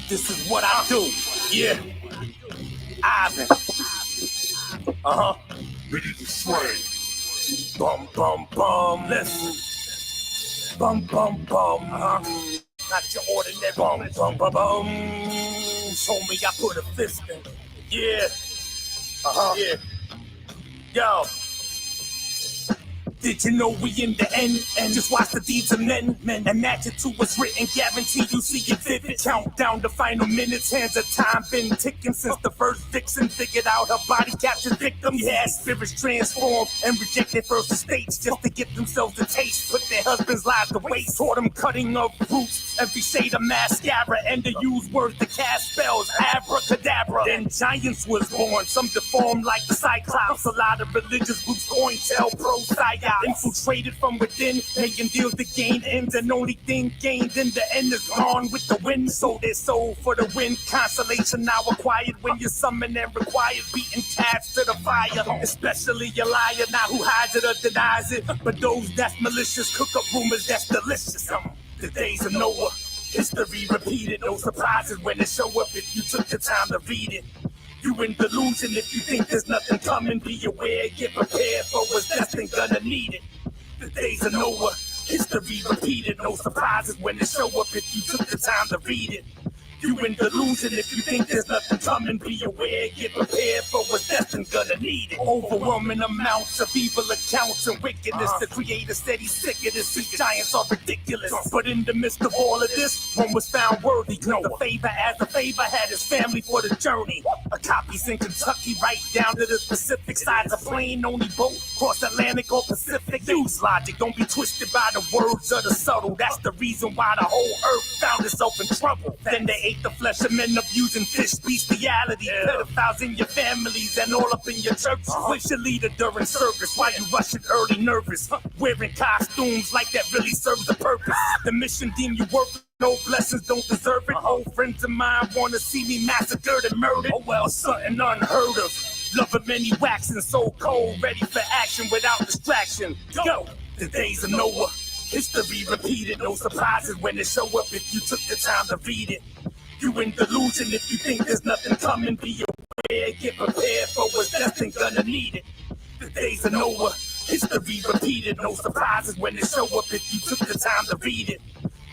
This is what I do. Yeah. Ivan. Ready to sway. Bum, bum, bum. Listen. Bum, bum, bum. Not your ordinary bum, bum, bum, bum. Show me I put a fist in. Yeah. Yeah. Yo. Did you know we in the end? And just watch the deeds of men and match it to what's written. Guarantee you see it vivid. Count down the final minutes. Hands of time been ticking since the first vixen figured out her body captured victims. Yeah, spirits transformed and rejected first estates just to get themselves a taste. Put their husbands' lives to waste. Taught them cutting up roots, every shade of mascara, and to use words to cast spells. Abracadabra. Then giants was born. Some deformed like the Cyclops. A lot of religious groups COINTELPRO psyops. Infiltrated from within, making deals to gain ends, and only thing gained in the end is gone with the wind. So their soul for the wind. Consolation now acquired when you summon and required, beating cats to the fire. Especially a liar, not who hides it or denies it, but those that's malicious cook up rumors that's delicious. The days of Noah, history repeated. No surprises when it show up if you took the time to read it. You in delusion if you think there's nothing coming. Be aware, get prepared for what's destined, gonna need it. The days of Noah, history repeated. No surprises when it show up if you took the time to read it. You in delusion if you think there's nothing coming. Be aware, get prepared for what's destined, gonna need it. Overwhelming amounts of evil accounts and wickedness. The creator said he's sick of this. These giants are ridiculous. But in the midst of all of this, one was found worthy. Cause the favor as a favor had his family for the journey. A copy's in Kentucky, right down to the Pacific side's a plane, only boat cross Atlantic or Pacific. Use logic, don't be twisted by the words of the subtle. That's the reason why the whole earth found itself in trouble. Then they ate the flesh of men abusing fish, bestiality, pedophiles in your families and all up in your churches. Place your leader during service while you rushing early nervous, wearing costumes like that really serves a purpose. The mission deem you worth, no blessings don't deserve it. Old friends of mine wanna see me massacred and murdered. Oh well, something unheard of. Love of many waxing so cold, ready for action without distraction. Go, the days of Noah, history repeated. No surprises when it show up if you took the time to read it. You in delusion if you think there's nothing coming. Be aware, get prepared for what's destined, gonna need it. The days of Noah, history repeated. No surprises when it show up if you took the time to read it.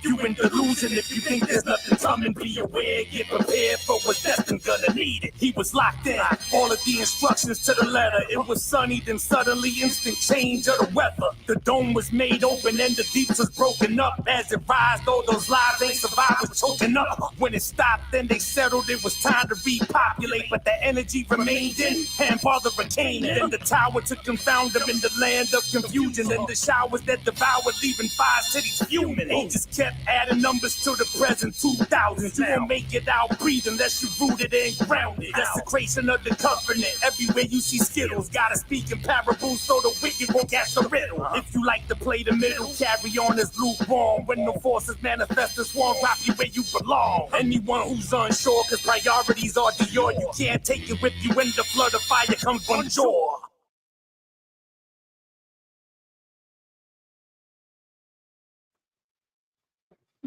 You in delusion if you think there's nothing coming. Be aware, get prepared for what's destined, gonna need it. He was locked in, all of the instructions to the letter. It was sunny, then suddenly instant change of the weather. The dome was made open and the deeps was broken up. As it rised, all those lives they survived was choking up. When it stopped, then they settled, it was time to repopulate. But the energy remained in, and Father came. Then the tower to confound them in the land of confusion. And the showers that devoured, leaving 5 cities fuming. Ages kept adding numbers to the present 2000s. You won't make it out breathing unless you rooted and grounded. Desecration of the covenant. Everywhere you see Skittles, gotta speak in parables so the wicked won't catch the riddle. If you like to play the middle, carry on as lukewarm. When the forces manifest and swarm, drop you where you belong. Anyone who's unsure, cause priorities are Dior. You can't take it with you when the flood of fire comes from shore.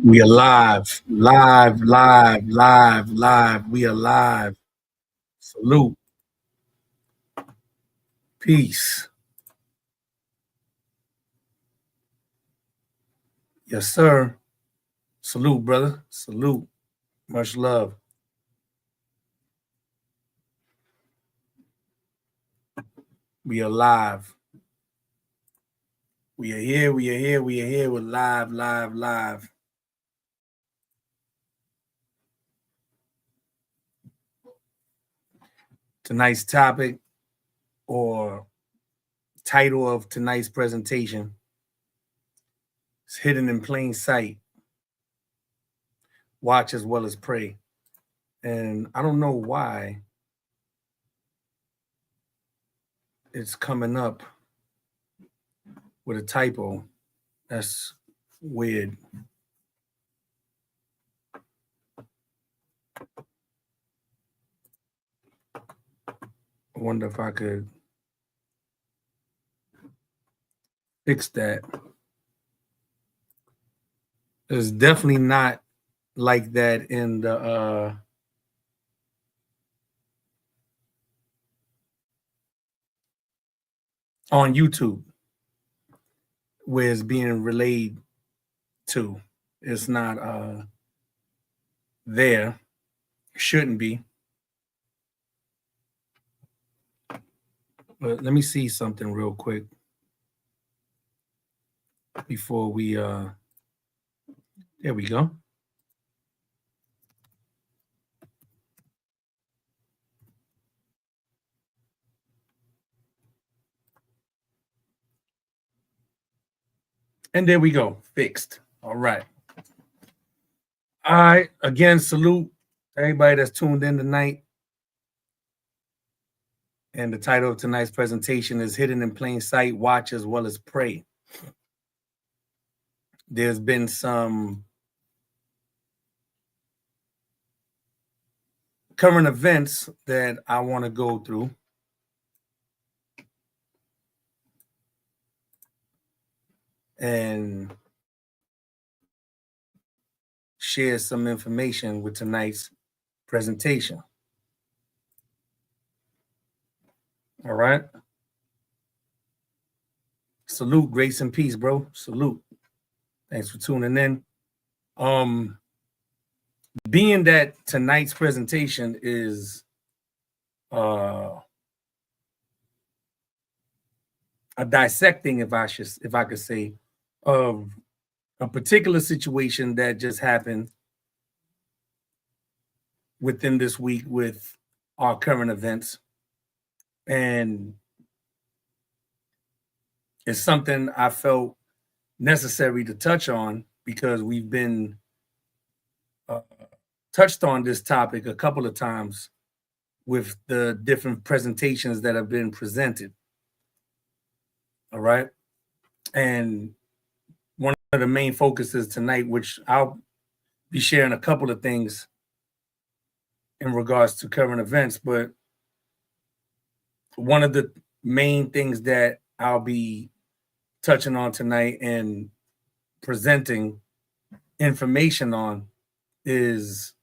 We are live. We are live. Salute. Peace. Yes, sir. Salute, brother. Salute. Much love. We are live. We are here. We're live. Tonight's topic or title of tonight's presentation is Hidden in Plain Sight. Watch as well as pray. And I don't know why it's coming up with a typo. That's weird. I wonder if I could fix that. It's definitely not like that in the on YouTube, where it's being relayed to. It's not there. Shouldn't be. But let me see something real quick before we there we go. And there we go. Fixed. All right. All right. Again, salute everybody that's tuned in tonight. And the title of tonight's presentation is Hidden in Plain Sight, Watch as Well as Pray. There's been some current events that I want to go through. And share some information with tonight's presentation. All right. Salute, grace and peace, bro. Salute. Thanks for tuning in. Being that tonight's presentation is a dissecting, if I could say, of a particular situation that just happened within this week with our current events. And it's something I felt necessary to touch on because we've been touched on this topic a couple of times with the different presentations that have been presented. All right. And one of the main focuses tonight, which I'll be sharing a couple of things in regards to current events, but one of the main things that I'll be touching on tonight and presenting information on is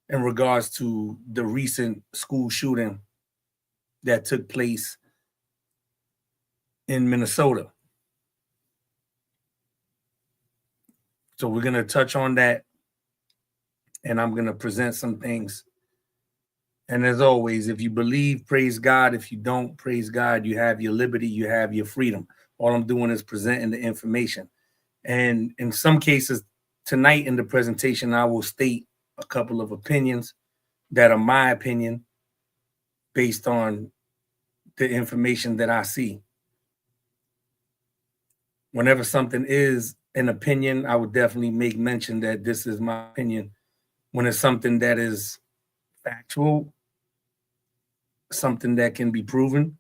in regards to the recent school shooting that took place in Minnesota. So we're going to touch on that, and I'm going to present some things. And as always, if you believe, praise God. If you don't, praise God. You have your liberty, you have your freedom. All I'm doing is presenting the information. And in some cases, tonight in the presentation, I will state a couple of opinions that are my opinion based on the information that I see. Whenever something is an opinion, I would definitely make mention that this is my opinion. When it's something that is factual, something that can be proven,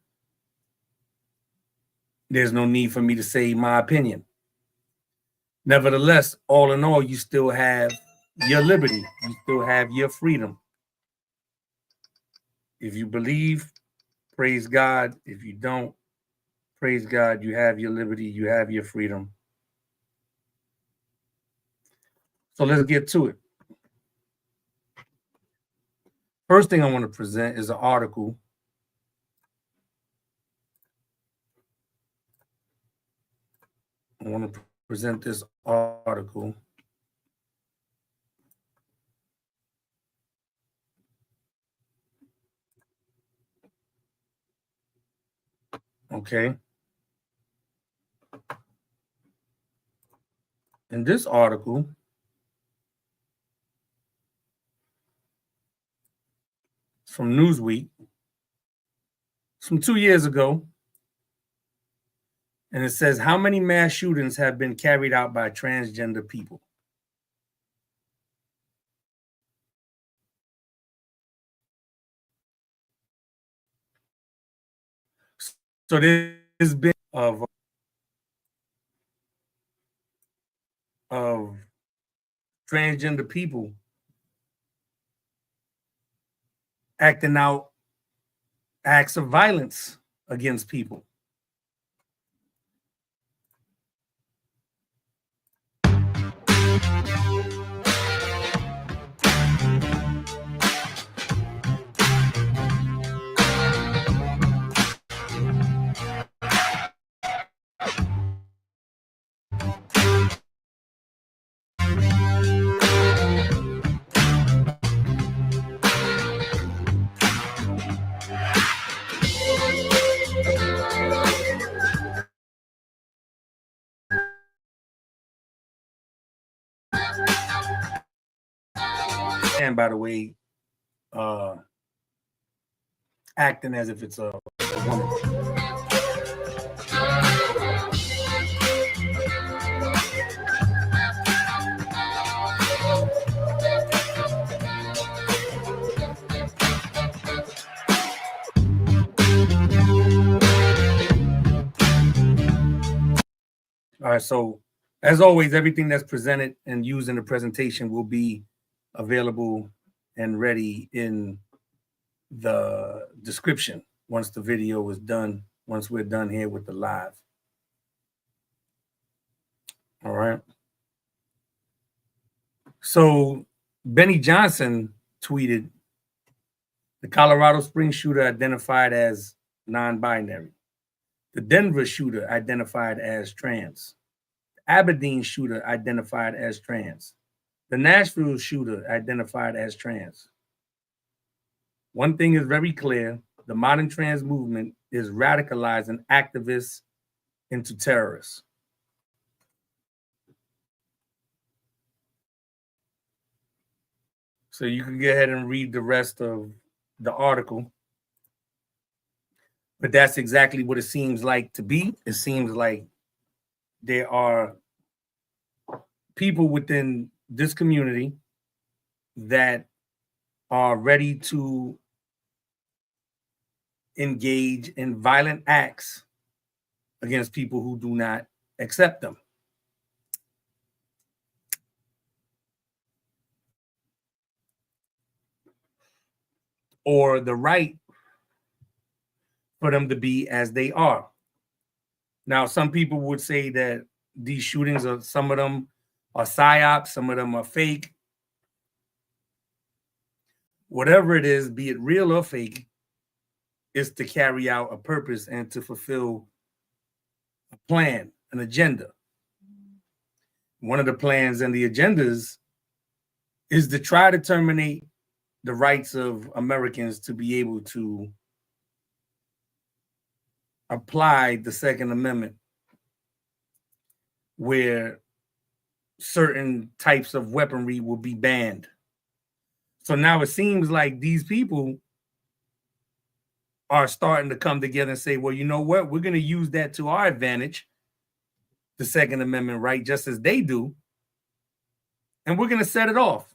there's no need for me to say my opinion. Nevertheless, all in all, you still have your liberty. You still have your freedom. If you believe, praise God. If you don't, praise God. You have your liberty. You have your freedom. So let's get to it. First thing I want to present is an article. I want to present this article. Okay. In this article, from Newsweek, it's from 2 years ago, and it says, how many mass shootings have been carried out by transgender people? So there's been of transgender people acting out acts of violence against people. And by the way, acting as if it's a woman. All right, so as always, everything that's presented and used in the presentation will be available and ready in the description once the video is done, once we're done here with the live. All right. So Benny Johnson tweeted, the Colorado Springs shooter identified as non-binary. The Denver shooter identified as trans. The Aberdeen shooter identified as trans. The Nashville shooter identified as trans. One thing is very clear, the modern trans movement is radicalizing activists into terrorists. So you can go ahead and read the rest of the article. But that's exactly what it seems like to be. It seems like there are people within this community that are ready to engage in violent acts against people who do not accept them. Or the right for them to be as they are. Now, some people would say that these shootings are, some of them are psyops, some of them are fake. Whatever it is, be it real or fake, is to carry out a purpose and to fulfill a plan, an agenda. One of the plans and the agendas is to try to terminate the rights of Americans to be able to apply the Second Amendment, where certain types of weaponry will be banned. So now it seems like these people are starting to come together and say, well, you know what? We're going to use that to our advantage, the Second Amendment right, just as they do. And we're going to set it off.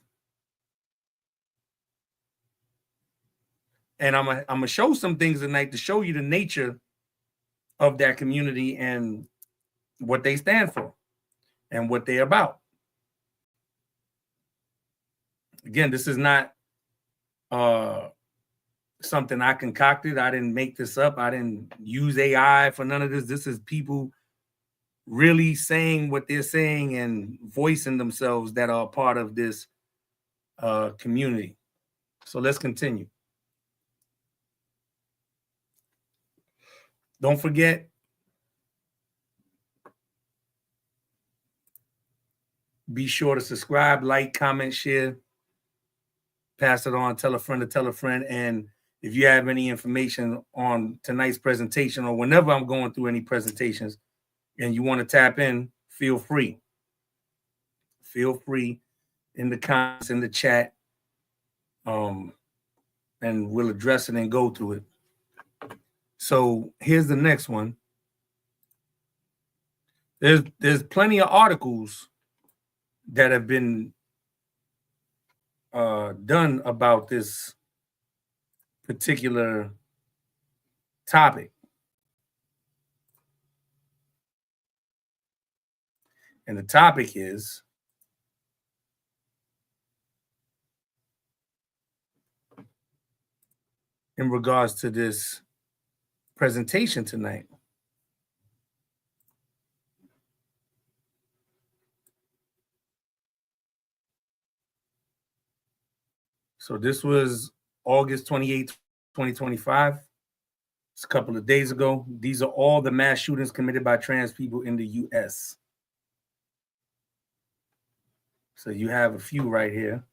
And I'm going to show some things tonight to show you the nature of that community and what they stand for and what they're about. Again, this is not something I concocted. I didn't make this up. I didn't use AI for none of this. This is people really saying what they're saying and voicing themselves that are part of this community. So let's continue. Don't forget, be sure to subscribe, like, comment, share, pass it on, tell a friend to tell a friend. And if you have any information on tonight's presentation or whenever I'm going through any presentations and you want to tap in, feel free. Feel free in the comments, in the chat, and we'll address it and go through it. So here's the next one. There's plenty of articles that have been done about this particular topic. And the topic is in regards to this presentation tonight. So this was August 28th, 2025. It's a couple of days ago. These are all the mass shootings committed by trans people in the U.S. So you have a few right here.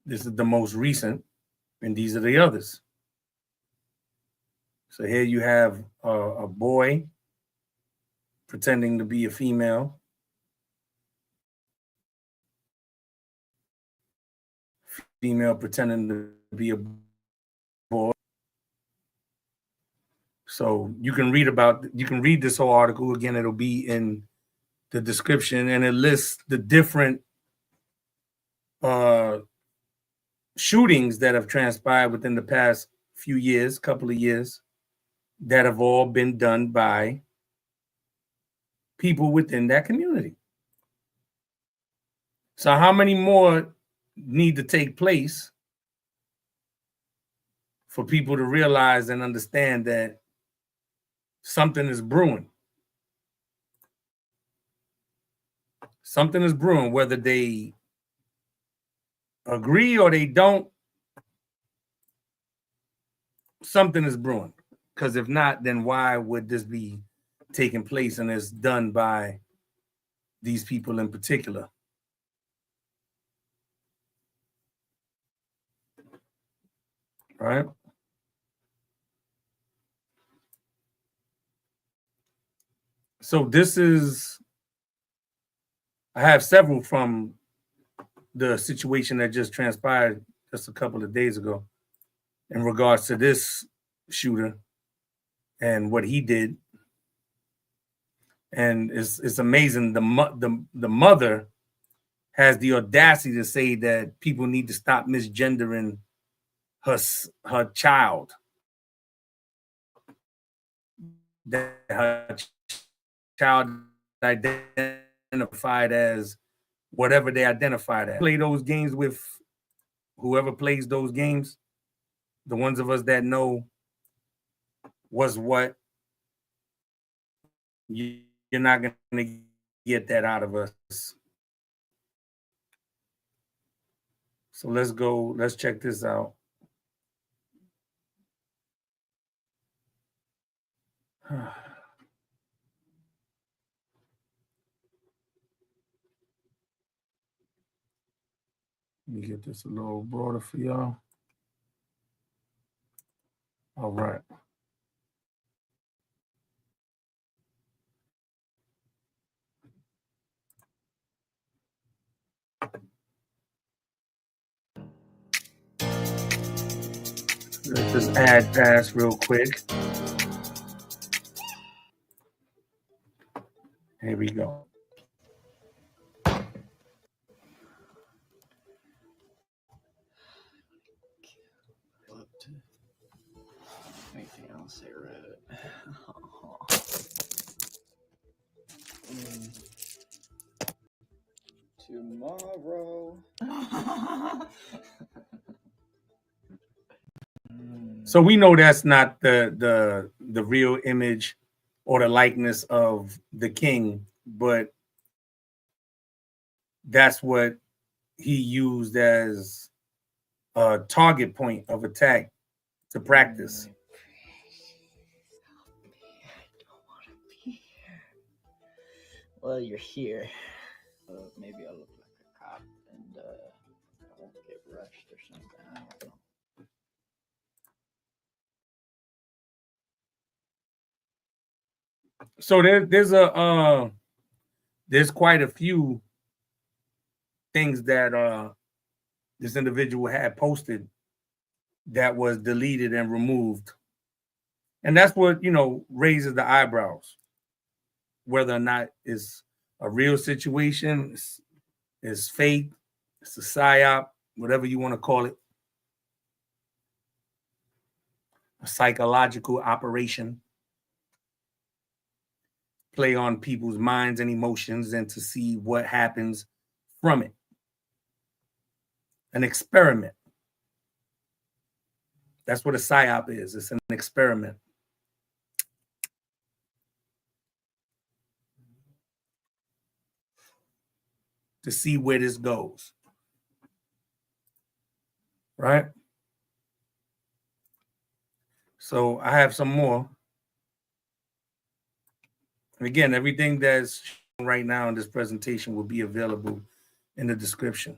This is the most recent, and these are the others. So here you have a boy pretending to be a female. female pretending to be a boy. So you can read this whole article. Again, it'll be in the description, and it lists the different shootings that have transpired within the past few years, couple of years, that have all been done by people within that community. So how many more need to take place for people to realize and understand that something is brewing? Something is brewing, whether they agree or they don't. Something is brewing. Because if not, then why would this be taking place and it's done by these people in particular? Right? So I have several from the situation that just transpired just a couple of days ago in regards to this shooter and what he did. And it's amazing. The mother has the audacity to say that people need to stop misgendering her child. That her child identified as whatever they identified as. Play those games with whoever plays those games. The ones of us that know was what, you're not going to get that out of us. So let's check this out. Let me get this a little broader for y'all. All right. Let's just add pass real quick. Here we go. Anything else I read? Tomorrow. So we know that's not the real image or the likeness of the king, but that's what he used as a target point of attack to practice. I don't want to be here. Well, you're here. Maybe I'll look like a cop and I won't get rushed or something. I don't know. So there's quite a few things that this individual had posted that was deleted and removed. And that's what, raises the eyebrows, whether or not it's a real situation, it's fake, it's a psyop, whatever you want to call it, a psychological operation, play on people's minds and emotions and to see what happens from it. An experiment. That's what a psyop is. It's an experiment. To see where this goes. Right? So I have some more. And again, everything that's shown right now in this presentation will be available in the description.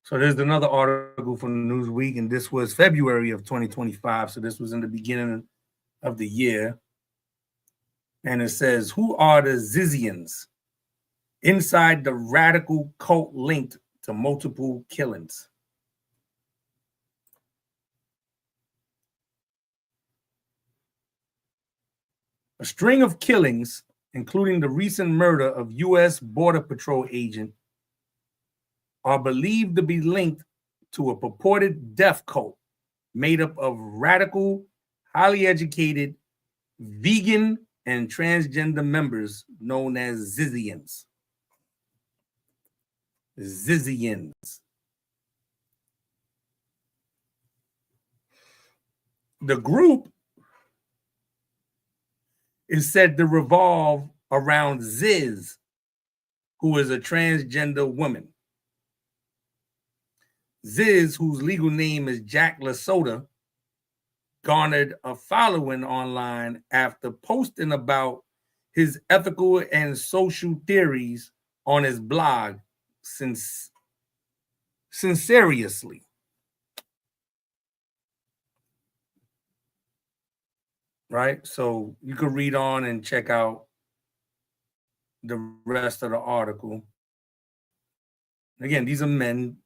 So there's another article from Newsweek, and this was February of 2025. So this was in the beginning of the year. And it says, who are the Zizians inside the radical cult linked to multiple killings? A string of killings, including the recent murder of U.S. Border Patrol agent, are believed to be linked to a purported death cult made up of radical, highly educated, vegan, and transgender members known as Zizians. Zizians. The group is said to revolve around Ziz, who is a transgender woman. Ziz, whose legal name is Jack LaSoda, garnered a following online after posting about his ethical and social theories on his blog Sinceriously. Right? So you could read on and check out the rest of the article. Again, these are men.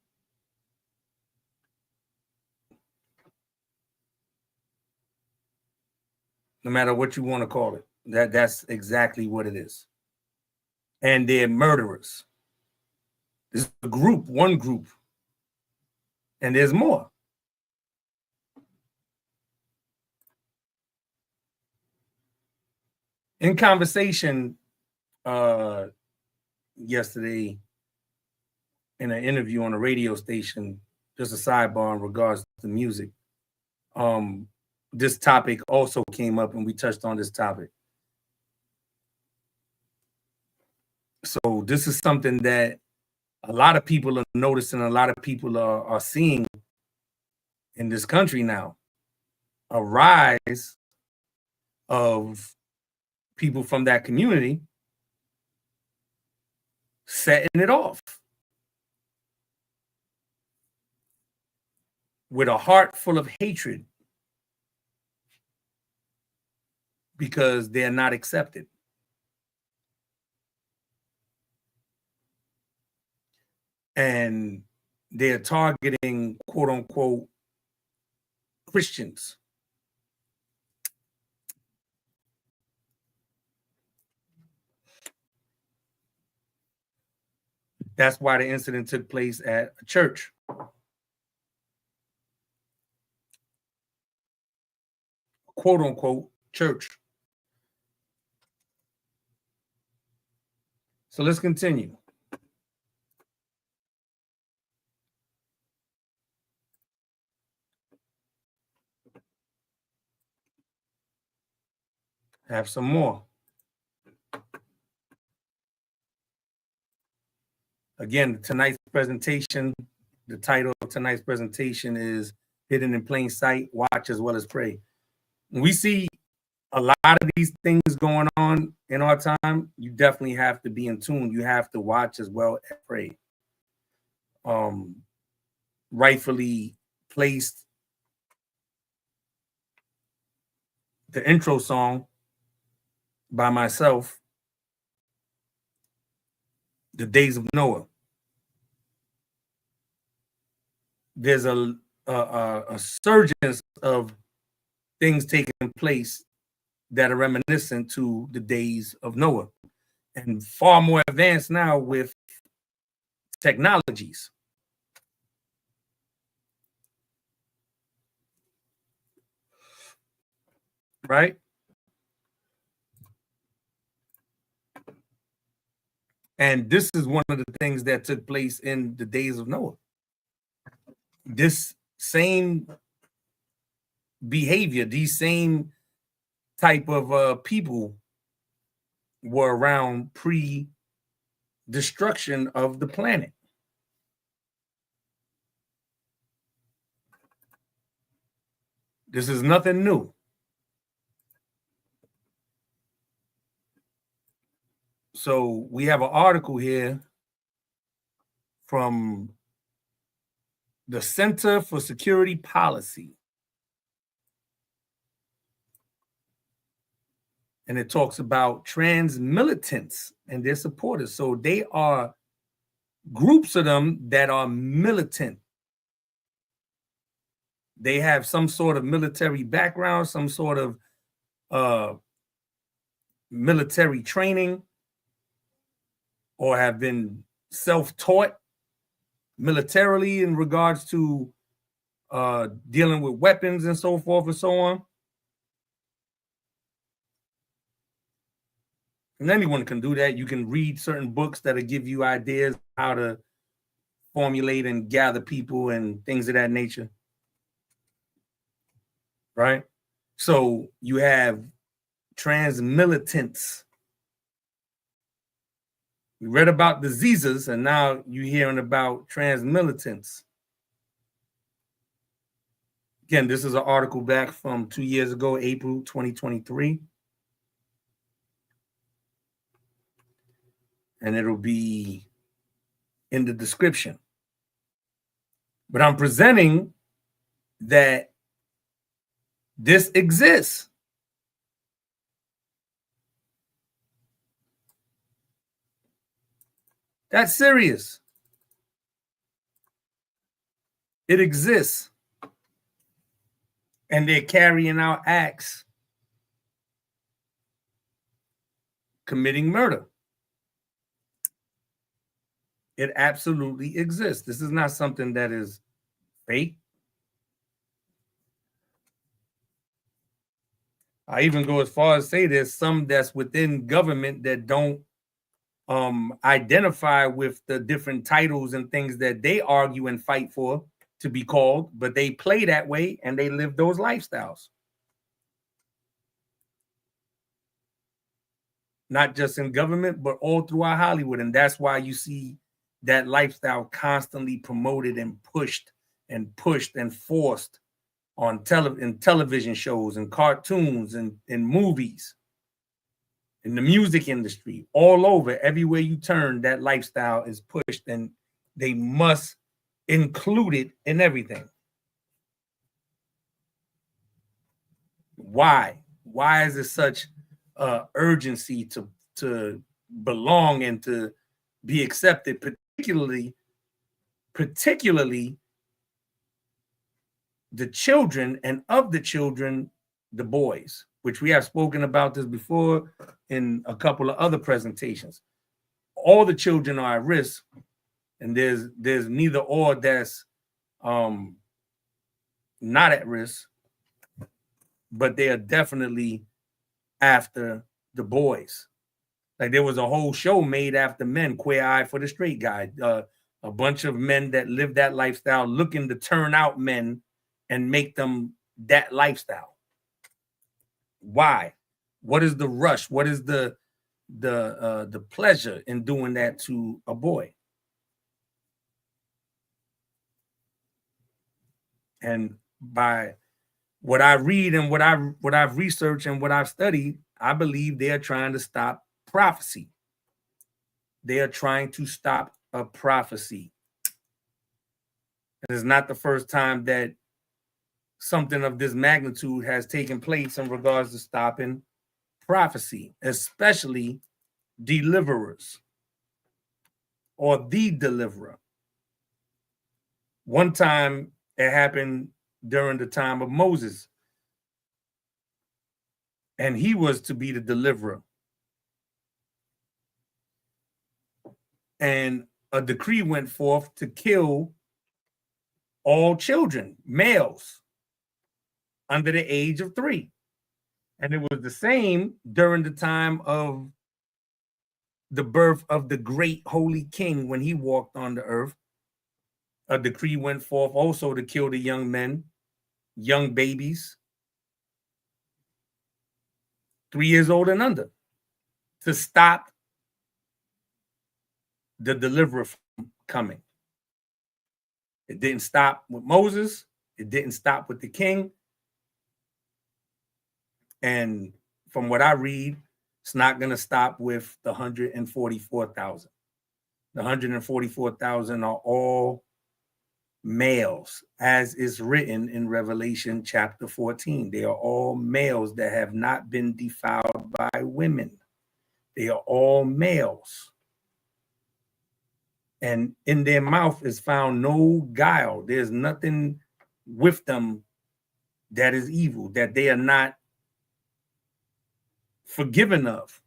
No matter what you want to call it, that's exactly what it is. And they're murderers. This is a group, one group. And there's more. In conversation yesterday, in an interview on a radio station, just a sidebar in regards to music, this topic also came up and we touched on this topic. So this is something that a lot of people are noticing, a lot of people are seeing in this country now. A rise of people from that community setting it off with a heart full of hatred because they're not accepted. And they're targeting, quote unquote, Christians. That's why the incident took place at a church. Quote unquote church. So let's continue. Have some more. Again, tonight's presentation, the title of tonight's presentation is Hidden in Plain Sight, Watch as Well as Pray. We see a lot of these things going on in our time. You definitely have to be in tune. You have to watch as well as pray. Rightfully placed the intro song by myself, The Days of Noah. There's a surgence of things taking place that are reminiscent to the days of Noah and far more advanced now with technologies. Right? And this is one of the things that took place in the days of Noah. This same behavior, these same type of people were around pre-destruction of the planet. This is nothing new. So we have an article here from the Center for Security Policy. And it talks about trans-militants and their supporters. So they are groups of them that are militant. They have some sort of military background, some sort of military training, or have been self-taught militarily in regards to dealing with weapons and so forth and so on. And anyone can do that. You can read certain books that'll give you ideas how to formulate and gather people and things of that nature. Right? So you have trans-militants. We read about diseases, and now you're hearing about trans-militants. Again, this is an article back from 2 years ago, April 2023. And it'll be in the description. But I'm presenting that this exists. That's serious. It exists. And they're carrying out acts, committing murder. It absolutely exists. This is not something that is fake. I even go as far as say there's some that's within government that don't identify with the different titles and things that they argue and fight for to be called, but they play that way and they live those lifestyles. Not just in government, but all throughout Hollywood. And that's why you see that lifestyle constantly promoted and pushed and forced on television shows and cartoons and movies, in the music industry, all over, everywhere you turn, that lifestyle is pushed, and they must include it in everything. Why? Why is there such urgency to belong and to be accepted, particularly the children, and of the children, the boys, which we have spoken about this before in a couple of other presentations. All the children are at risk, and there's neither or that's not at risk, but they are definitely after the boys. Like there was a whole show made after men, Queer Eye for the Straight Guy, a bunch of men that live that lifestyle looking to turn out men and make them that lifestyle. Why? What is the rush? What is the pleasure in doing that to a boy? And by what I read and what I've researched and what I've studied, I believe they are trying to stop prophecy. They are trying to stop a prophecy. It is not the first time that something of this magnitude has taken place in regards to stopping prophecy, especially deliverers or the deliverer. One time it happened during the time of Moses, and he was to be the deliverer. And a decree went forth to kill all children, males, under the age of 3. And it was the same during the time of the birth of the great holy king when he walked on the earth. A decree went forth also to kill the young men, young babies, 3 years old and under, to stop the deliverer from coming. It didn't stop with Moses. It didn't stop with the king. And from what I read, it's not going to stop with the 144,000. The 144,000 are all males, as is written in Revelation chapter 14. They are all males that have not been defiled by women. They are all males. And in their mouth is found no guile. There's nothing with them that is evil, that they are not forgiven of.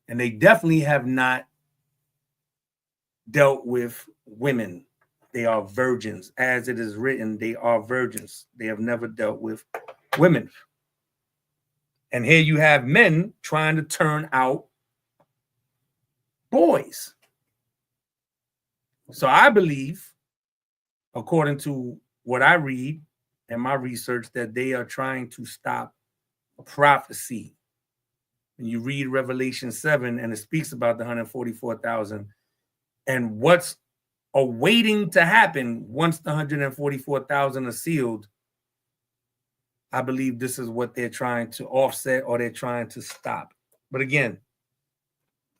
And they definitely have not dealt with women. They are virgins. As it is written, they are virgins. They have never dealt with women. And here you have men trying to turn out boys. So I believe, according to what I read and my research, that they are trying to stop prophecy. When you read Revelation 7 and it speaks about the 144,000 and what's awaiting to happen once the 144,000 are sealed, I believe this is what they're trying to offset or they're trying to stop. But again,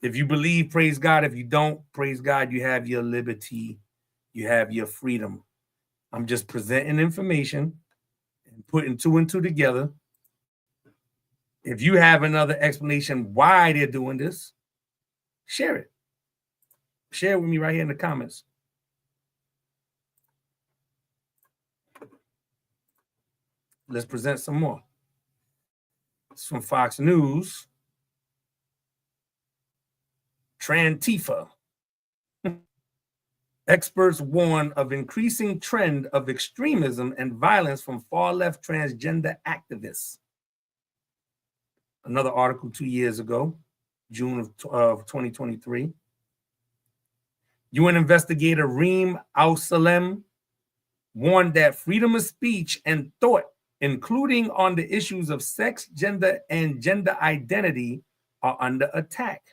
if you believe, praise God. If you don't, praise God, you have your liberty. You have your freedom. I'm just presenting information and putting two and two together. If you have another explanation why they're doing this, share it. Share it with me right here in the comments. Let's present some more. It's from Fox News. Trantifa. Experts warn of increasing trend of extremism and violence from far-left transgender activists. Another article 2 years ago, June of 2023. UN investigator Reem Al-Salem warned that freedom of speech and thought, including on the issues of sex, gender, and gender identity, are under attack.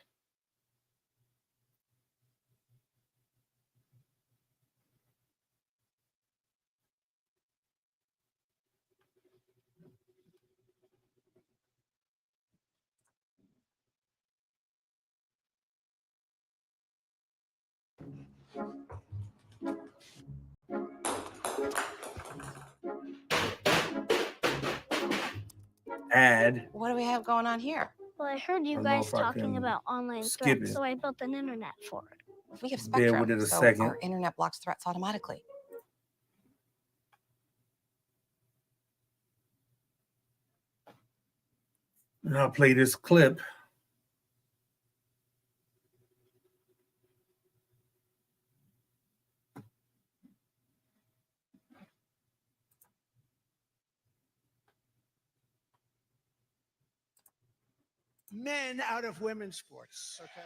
Ad. What do we have going on here? Well, I heard you guys talking about online threats, so I built an internet for it. We have Bear Spectrum, with it a so second. our internet blocks threats automatically. And I'll play this clip. Men out of women's sports. Okay.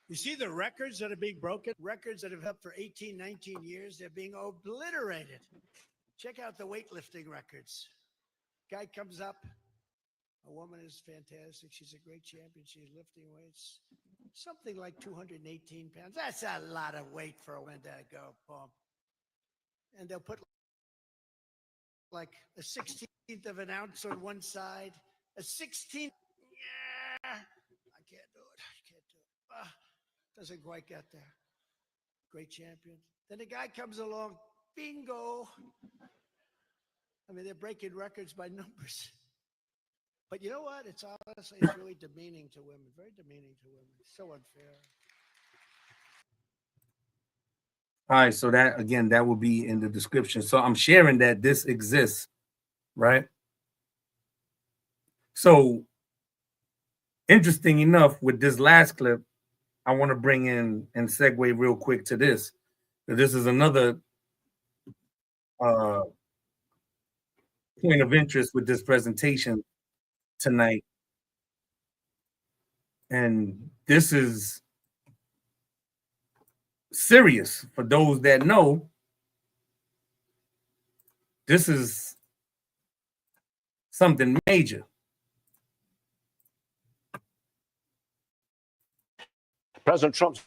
You see the records that are being broken, records that have held for 18, 19 years, they're being obliterated. Check out the weightlifting records. Guy comes up. A woman is fantastic. She's a great champion. She's lifting weights. Something like 218 pounds. That's a lot of weight for a woman to go, boom. And they'll put like a 16th of an ounce on one side, a 16th. Yeah, I can't do it. I can't do it. Doesn't quite get there. Great champion. Then a guy comes along, bingo. I mean, they're breaking records by numbers. But you know what? It's honestly, it's really demeaning to women. Very demeaning to women. So unfair. All right, so that, again, that will be in the description. So I'm sharing that this exists, right? So interesting enough, with this last clip, I want to bring in and segue real quick to this. This is another point of interest with this presentation tonight. And this is serious for those that know. This is something major. President Trump's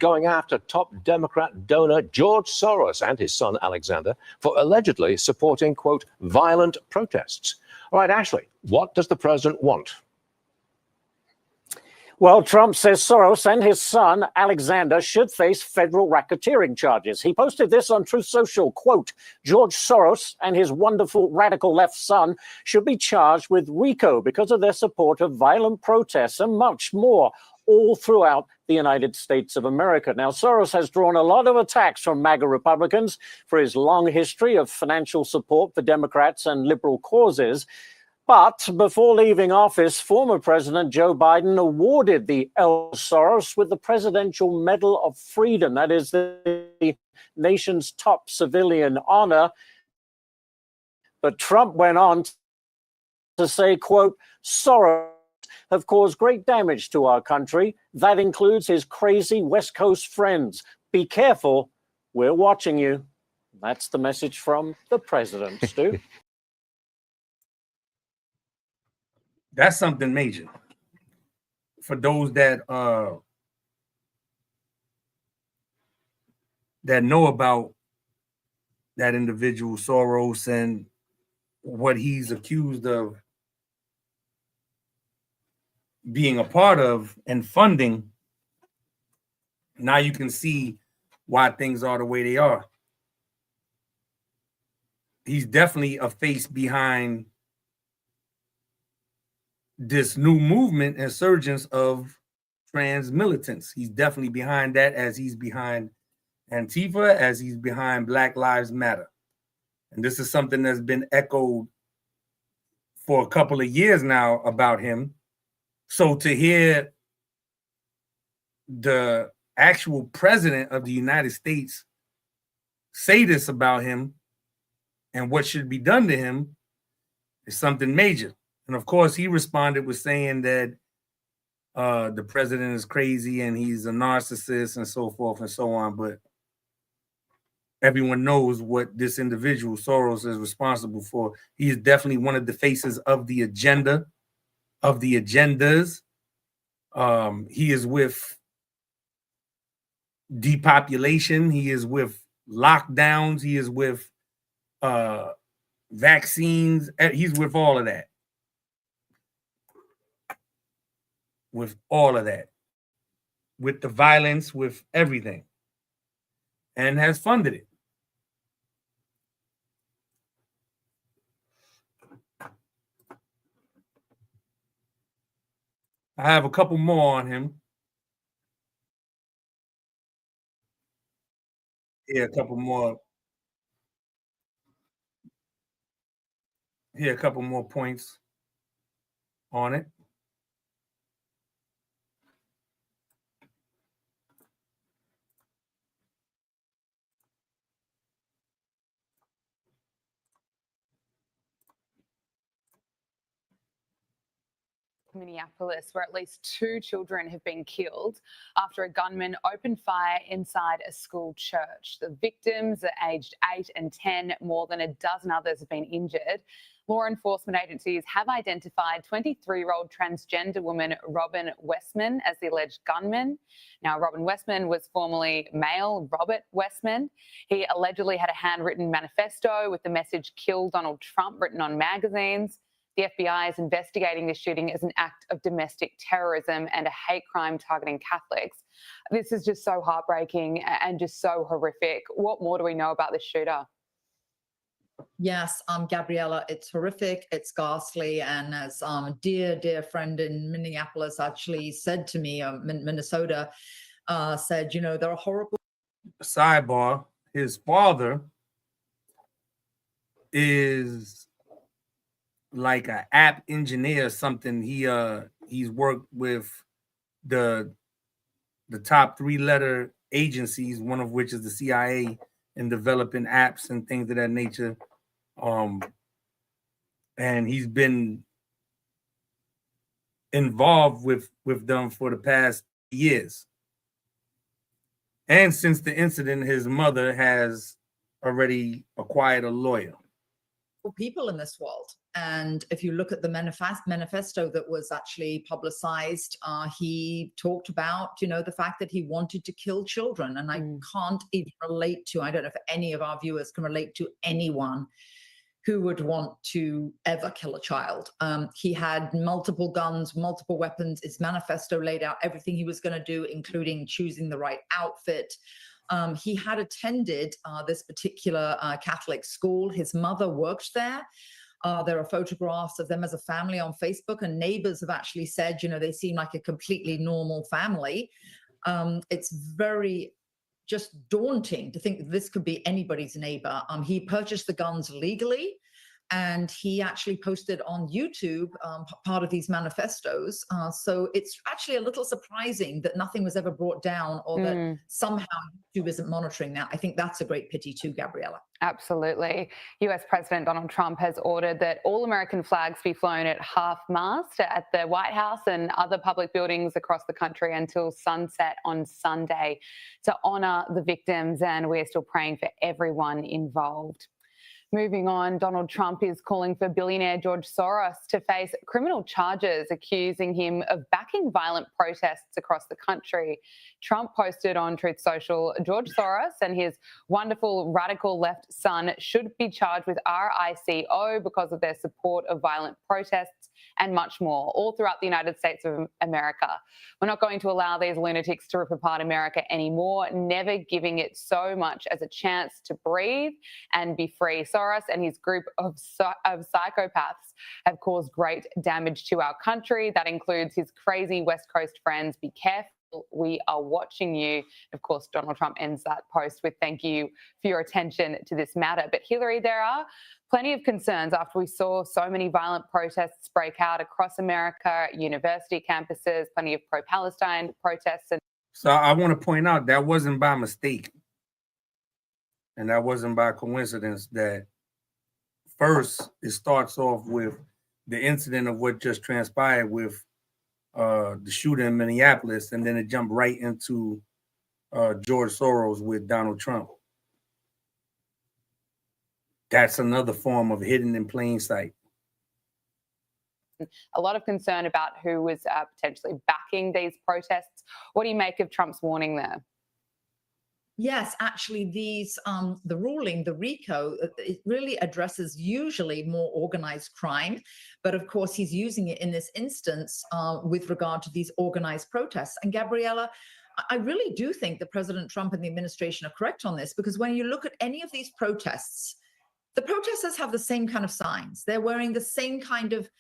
going after top Democrat donor George Soros and his son Alexander for allegedly supporting, quote, violent protests. All right, Ashley, what does the president want? Well, Trump says Soros and his son, Alexander, should face federal racketeering charges. He posted this on Truth Social, quote, George Soros and his wonderful radical left son should be charged with RICO because of their support of violent protests and much more, all throughout the United States of America. Now, Soros has drawn a lot of attacks from MAGA Republicans for his long history of financial support for Democrats and liberal causes. But before leaving office, former President Joe Biden awarded the elder Soros with the Presidential Medal of Freedom. That is the nation's top civilian honor. But Trump went on to say, quote, Soros have caused great damage to our country. That includes his crazy West Coast friends. Be careful. We're watching you. That's the message from the president, Stu. That's something major for those that know about that individual Soros and what he's accused of being a part of and funding. Now you can see why things are the way they are. He's definitely a face behind this new movement and surgence of trans militants. He's definitely behind that, as he's behind Antifa, as he's behind Black Lives Matter. And this is something that's been echoed for a couple of years now about him. So to hear the actual president of the United States say this about him and what should be done to him is something major. And of course, he responded with saying that the president is crazy and he's a narcissist and so forth and so on. But everyone knows what this individual, Soros, is responsible for. He is definitely one of the faces of the agenda, of the agendas. He is with depopulation. He is with lockdowns. He is with vaccines. He's with all of that. With all of that. With the violence, with everything. And has funded it. I have a couple more on him. Here, a couple more. Here, a couple more points on it. Minneapolis, where at least 2 children have been killed after a gunman opened fire inside a school church. The victims are aged 8 and 10. More than a dozen others have been injured. Law enforcement agencies have identified 23-year-old transgender woman Robin Westman as the alleged gunman. Now, Robin Westman was formerly male Robert Westman. He allegedly had a handwritten manifesto with the message "Kill Donald Trump" written on magazines. The FBI is investigating this shooting as an act of domestic terrorism and a hate crime targeting Catholics. This is just so heartbreaking and just so horrific. What more do we know about this shooter? Yes, Gabriella, it's horrific, it's ghastly, and as a dear friend in Minneapolis actually said to me, Minnesota, said, you know, there are horrible... Sidebar, his father is like an app engineer or something. He's worked with the top 3-letter agencies, one of which is the CIA, in developing apps and things of that nature. And he's been involved with them for the past years. And since the incident, his mother has already acquired a lawyer. people in this world. And if you look at the manifesto that was actually publicized, he talked about, the fact that he wanted to kill children. And I can't even relate to, I don't know if any of our viewers can relate to anyone who would want to ever kill a child. He had multiple guns, multiple weapons. His manifesto laid out everything he was going to do, including choosing the right outfit. He had attended this particular Catholic school. His mother worked there. There are photographs of them as a family on Facebook, and neighbors have actually said, they seem like a completely normal family. It's very just daunting to think that this could be anybody's neighbor. He purchased the guns legally, and he actually posted on YouTube part of these manifestos. So it's actually a little surprising that nothing was ever brought down, or that somehow YouTube isn't monitoring that. I think that's a great pity too, Gabriella. Absolutely. US President Donald Trump has ordered that all American flags be flown at half-mast at the White House and other public buildings across the country until sunset on Sunday to honour the victims, and we're still praying for everyone involved. Moving on, Donald Trump is calling for billionaire George Soros to face criminal charges, accusing him of backing violent protests across the country. Trump posted on Truth Social, George Soros and his wonderful radical left son should be charged with RICO because of their support of violent protests and much more, all throughout the United States of America. We're not going to allow these lunatics to rip apart America anymore, never giving it so much as a chance to breathe and be free. Soros and his group of psychopaths have caused great damage to our country. That includes his crazy West Coast friends. Be careful. We are watching you. Of course, Donald Trump ends that post with thank you for your attention to this matter. But Hillary, there are plenty of concerns after we saw so many violent protests break out across America, university campuses, plenty of pro-Palestine protests. So I want to point out that wasn't by mistake. And that wasn't by coincidence. That first, it starts off with the incident of what just transpired with the shooter in Minneapolis, and then it jumped right into George Soros with Donald Trump. That's another form of hidden in plain sight. A lot of concern about who was potentially backing these protests. What do you make of Trump's warning there? Yes, actually, these the ruling, the RICO, it really addresses usually more organized crime, but of course he's using it in this instance with regard to these organized protests. And Gabriella, I really do think that President Trump and the administration are correct on this, because when you look at any of these protests, the protesters have the same kind of signs. They're wearing the same kind of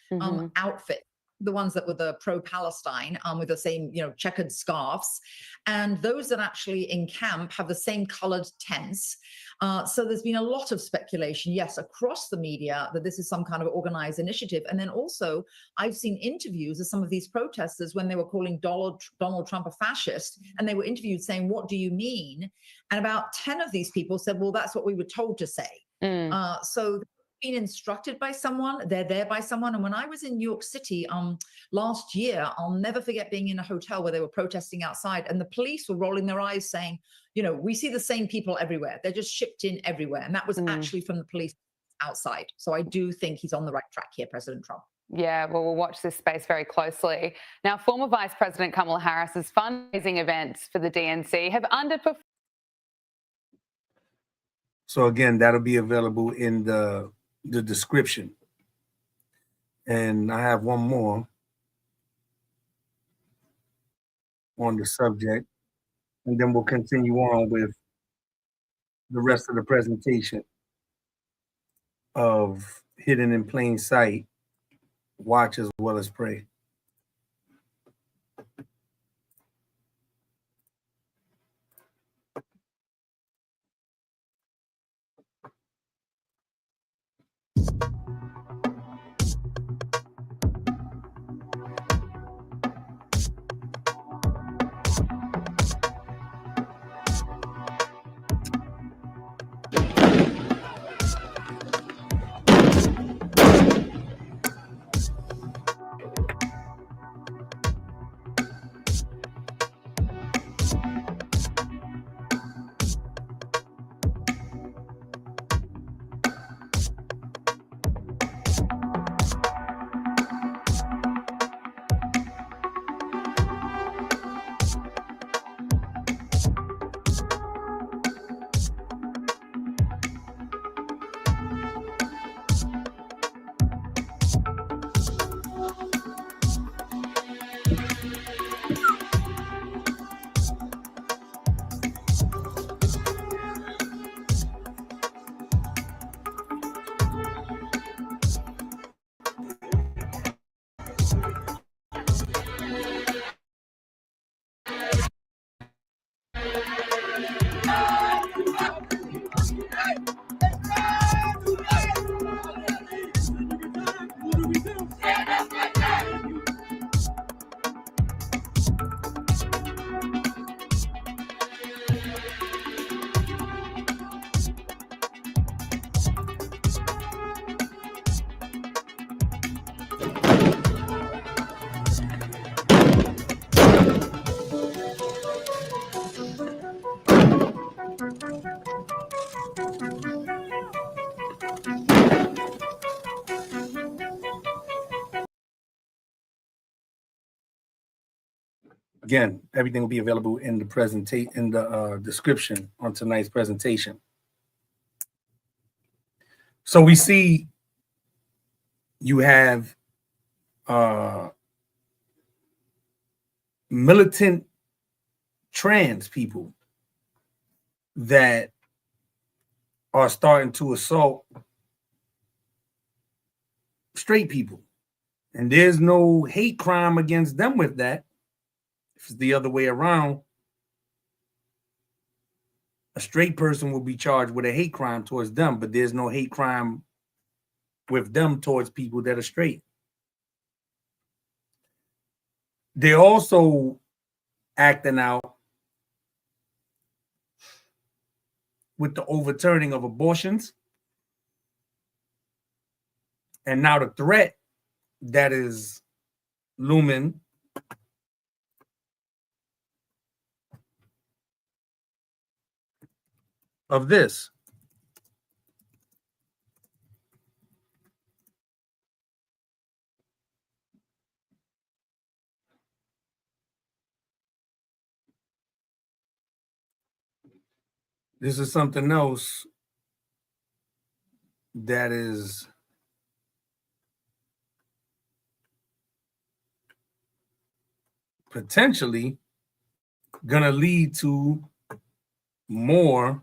outfit. The ones that were the pro-Palestine with the same, checkered scarves, and those that actually in camp have the same colored tents. So there's been a lot of speculation, yes, across the media that this is some kind of organized initiative. And then also I've seen interviews of some of these protesters when they were calling Donald Trump a fascist, and they were interviewed saying, "What do you mean?" And about 10 of these people said, "Well, that's what we were told to say." So been instructed by someone, they're there by someone. And when I was in New York City last year, I'll never forget being in a hotel where they were protesting outside, and the police were rolling their eyes saying, we see the same people everywhere. They're just shipped in everywhere. And that was actually from the police outside. So I do think he's on the right track here, President Trump. Yeah, well, we'll watch this space very closely. Now, former Vice President Kamala Harris's fundraising events for the DNC have underperformed. So again, that'll be available in the description. And I have one more on the subject, and then we'll continue on with the rest of the presentation of Hidden in Plain Sight, Watch as Well as Pray. Again, everything will be available in the description on tonight's presentation. So we see you have militant trans people that are starting to assault straight people. And there's no hate crime against them with that. If it's the other way around, a straight person will be charged with a hate crime towards them, but there's no hate crime with them towards people that are straight. They're also acting out with the overturning of abortions. And now the threat that is looming of this. This is something else that is potentially going to lead to more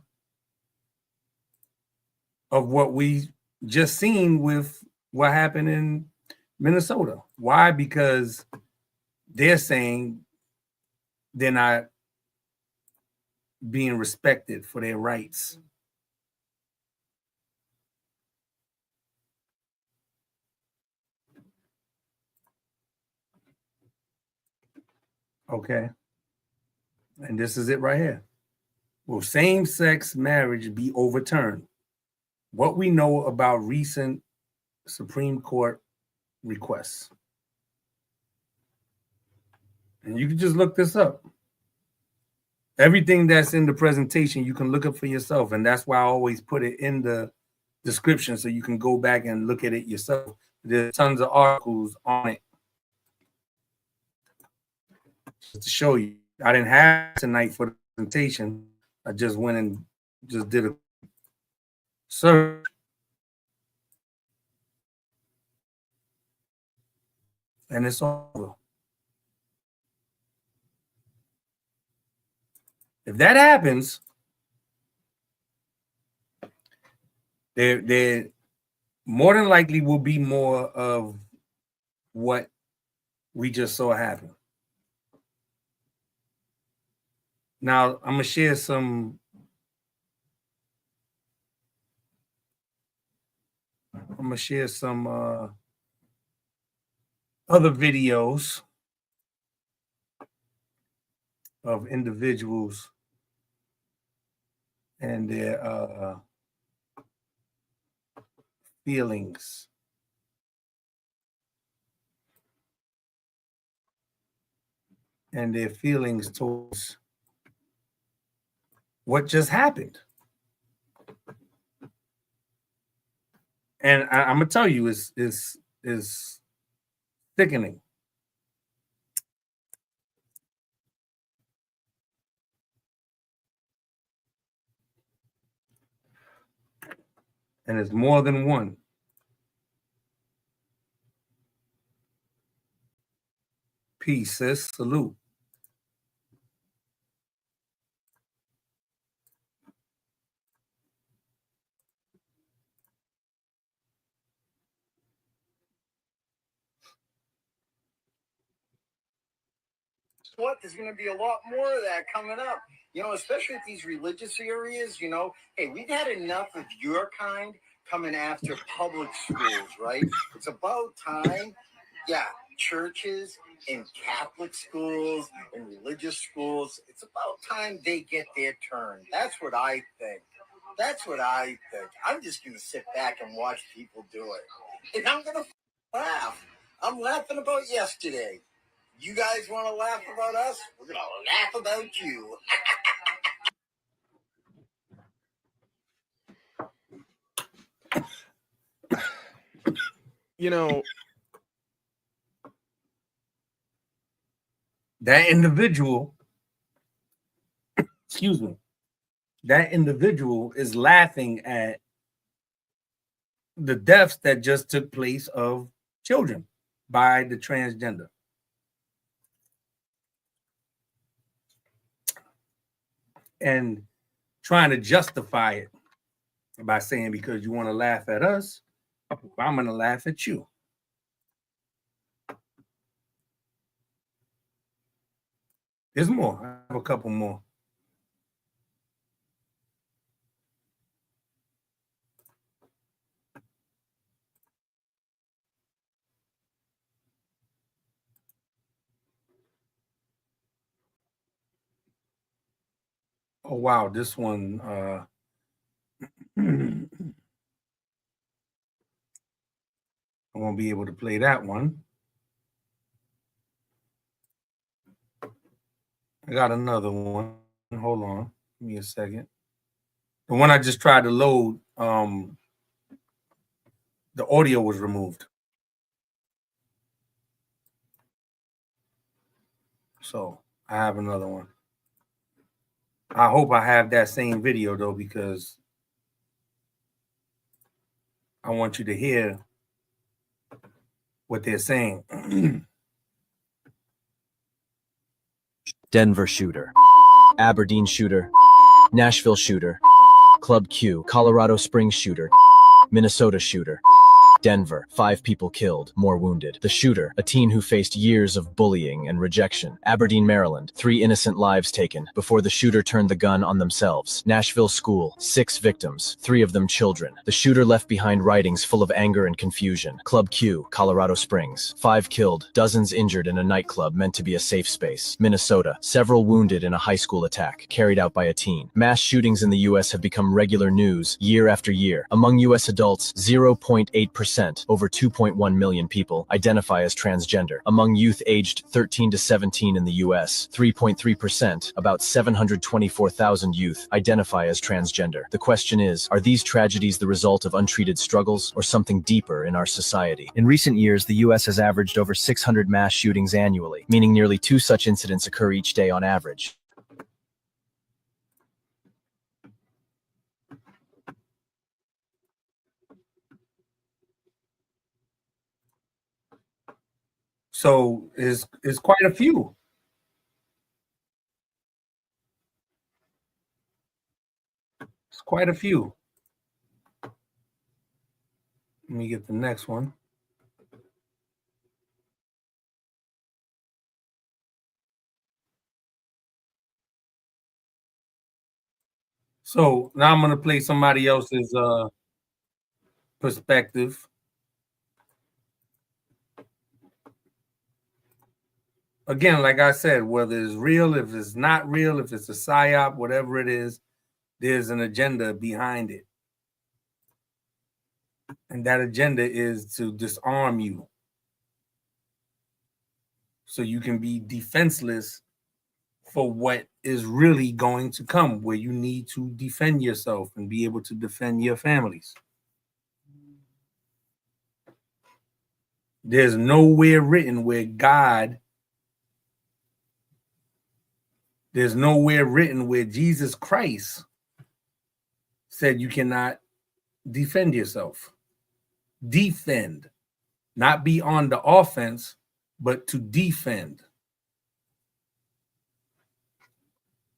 of what we just seen with what happened in Minnesota. Why? Because they're saying they're not being respected for their rights. Okay. And this is it right here. Will same-sex marriage be overturned? What we know about recent Supreme Court requests. And you can just look this up. Everything that's in the presentation, you can look up for yourself. And that's why I always put it in the description so you can go back and look at it yourself. There's tons of articles on it. Just to show you. I didn't have tonight for the presentation. I just went and just did a search. And it's over. If that happens, there more than likely will be more of what we just saw happen. Now, I'm going to share some other videos of individuals and their feelings. And their feelings towards what just happened. And I'm gonna tell you, is sickening. And it's more than one. Peace, sis. Salute. What? There's going to be a lot more of that coming up. You know, especially at these religious areas, you know, hey, we've had enough of your kind coming after public schools, right? It's about time, yeah, churches and Catholic schools and religious schools, it's about time they get their turn. That's what I think. That's what I think. I'm just going to sit back and watch people do it. And I'm going to laugh. I'm laughing about yesterday. You guys want to laugh about us? We're going to laugh about you. You know, that individual, excuse me, that individual is laughing at the deaths that just took place of children by the transgender. And trying to justify it by saying, because you want to laugh at us, I'm going to laugh at you. There's more. I have a couple more. Oh, wow. This one, I won't be able to play that one. I got another one. Hold on. Give me a second. The one I just tried to load, the audio was removed. So I have another one. I hope I have that same video, though, because I want you to hear what they're saying. Denver shooter, Aberdeen shooter, Nashville shooter, Club Q, Colorado Springs shooter, Minnesota shooter, Denver, 5 people killed, more wounded. The shooter, a teen who faced years of bullying and rejection. Aberdeen, Maryland, 3 innocent lives taken before the shooter turned the gun on themselves. Nashville school, 6 victims, 3 of them children. The shooter left behind writings full of anger and confusion. Club Q, Colorado Springs, 5 killed, dozens injured in a nightclub meant to be a safe space. Minnesota, several wounded in a high school attack carried out by a teen. Mass shootings in the U.S. have become regular news year after year. Among U.S. adults, 0.8%, over 2.1 million people, identify as transgender. Among youth aged 13 to 17 in the U.S., 3.3%, about 724,000 youth, identify as transgender. The question is, are these tragedies the result of untreated struggles or something deeper in our society? In recent years, the U.S. has averaged over 600 mass shootings annually, meaning nearly 2 such incidents occur each day on average. So it's quite a few. It's quite a few. Let me get the next one. So now I'm going to play somebody else's perspective. Again, like I said, whether it's real, if it's not real, if it's a psyop, whatever it is, there's an agenda behind it. And that agenda is to disarm you so you can be defenseless for what is really going to come, where you need to defend yourself and be able to defend your families. There's nowhere written where there's nowhere written where Jesus Christ said you cannot defend yourself. Defend, not be on the offense, but to defend.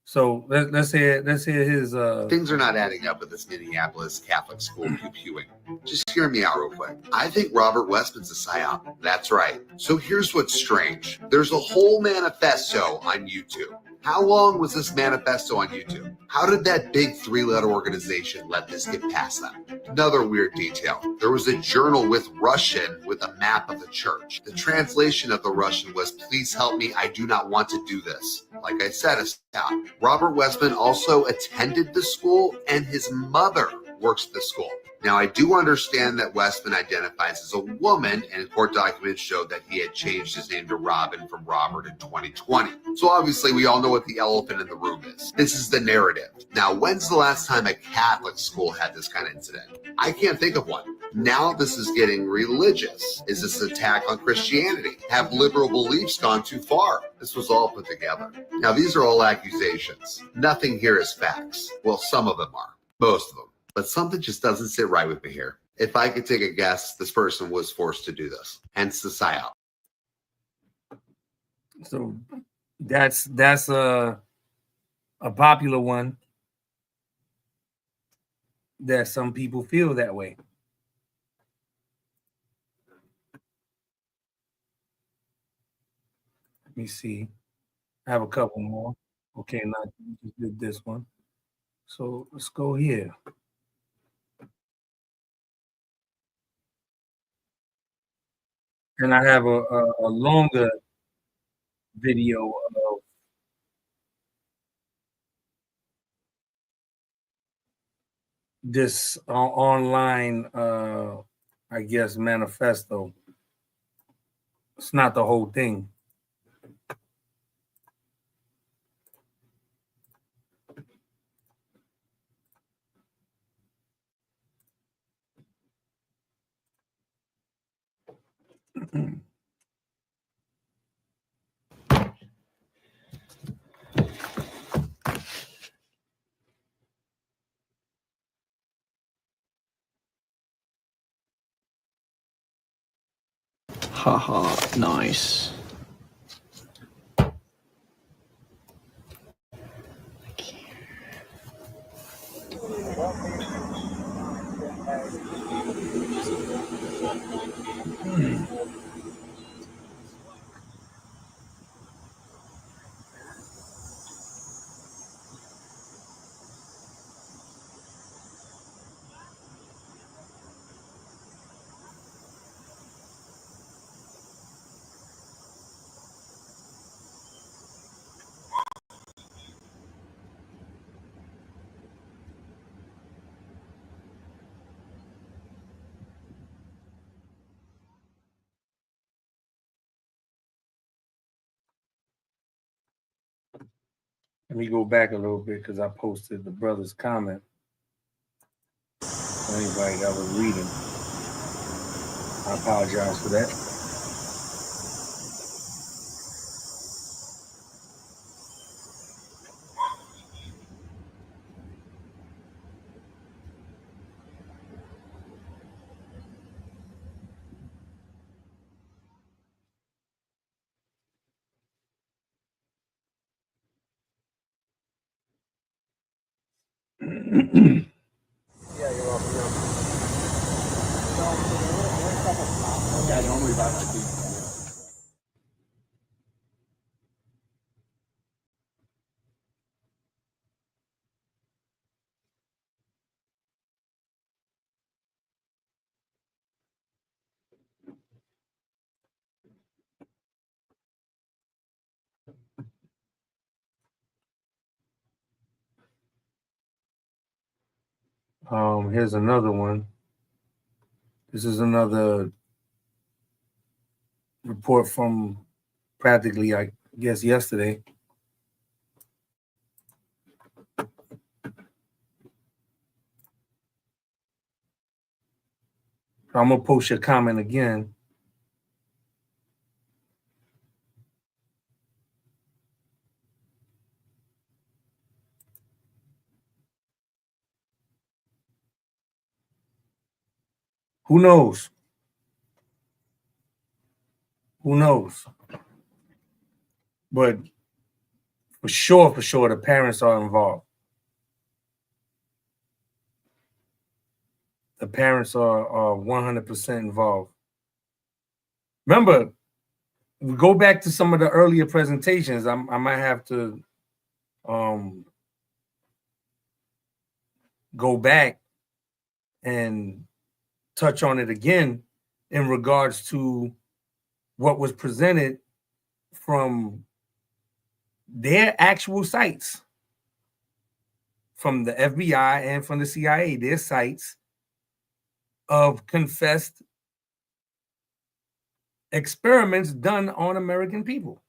So let's hear his. Things are not adding up at this Minneapolis Catholic school pew-pewing. Just hear me out real quick. I think Robert Westman's a psyop. That's right. So here's what's strange. There's a whole manifesto on YouTube. How long was this manifesto on YouTube? How did that big 3-letter organization let this get past them? Another weird detail. There was a journal with Russian with a map of the church. The translation of the Russian was, "Please help me, I do not want to do this." Like I said, a stop. Robert Westman also attended the school, and his mother works at the school. Now, I do understand that Westman identifies as a woman, and court documents showed that he had changed his name to Robin from Robert in 2020. So obviously, we all know what the elephant in the room is. This is the narrative. Now, when's the last time a Catholic school had this kind of incident? I can't think of one. Now this is getting religious. Is this an attack on Christianity? Have liberal beliefs gone too far? This was all put together. Now, these are all accusations. Nothing here is facts. Well, some of them are. Most of them. But something just doesn't sit right with me here. If I could take a guess, this person was forced to do this. Hence the psyop. So that's a popular one that some people feel that way. Let me see. I have a couple more. Okay, now just did this one. So let's go here. And I have a longer video of this online, I guess, manifesto. It's not the whole thing. Haha, nice. Let me go back a little bit because I posted the brother's comment. For anybody that was reading, I apologize for that. Here's another one. This is another report from practically, I guess, yesterday. I'm gonna post your comment again. Who knows? Who knows? But for sure, the parents are involved. The parents are 100% involved. Remember, we go back to some of the earlier presentations. I might have to go back and touch on it again in regards to what was presented from their actual sites, from the FBI and from the CIA, their sites of confessed experiments done on American people,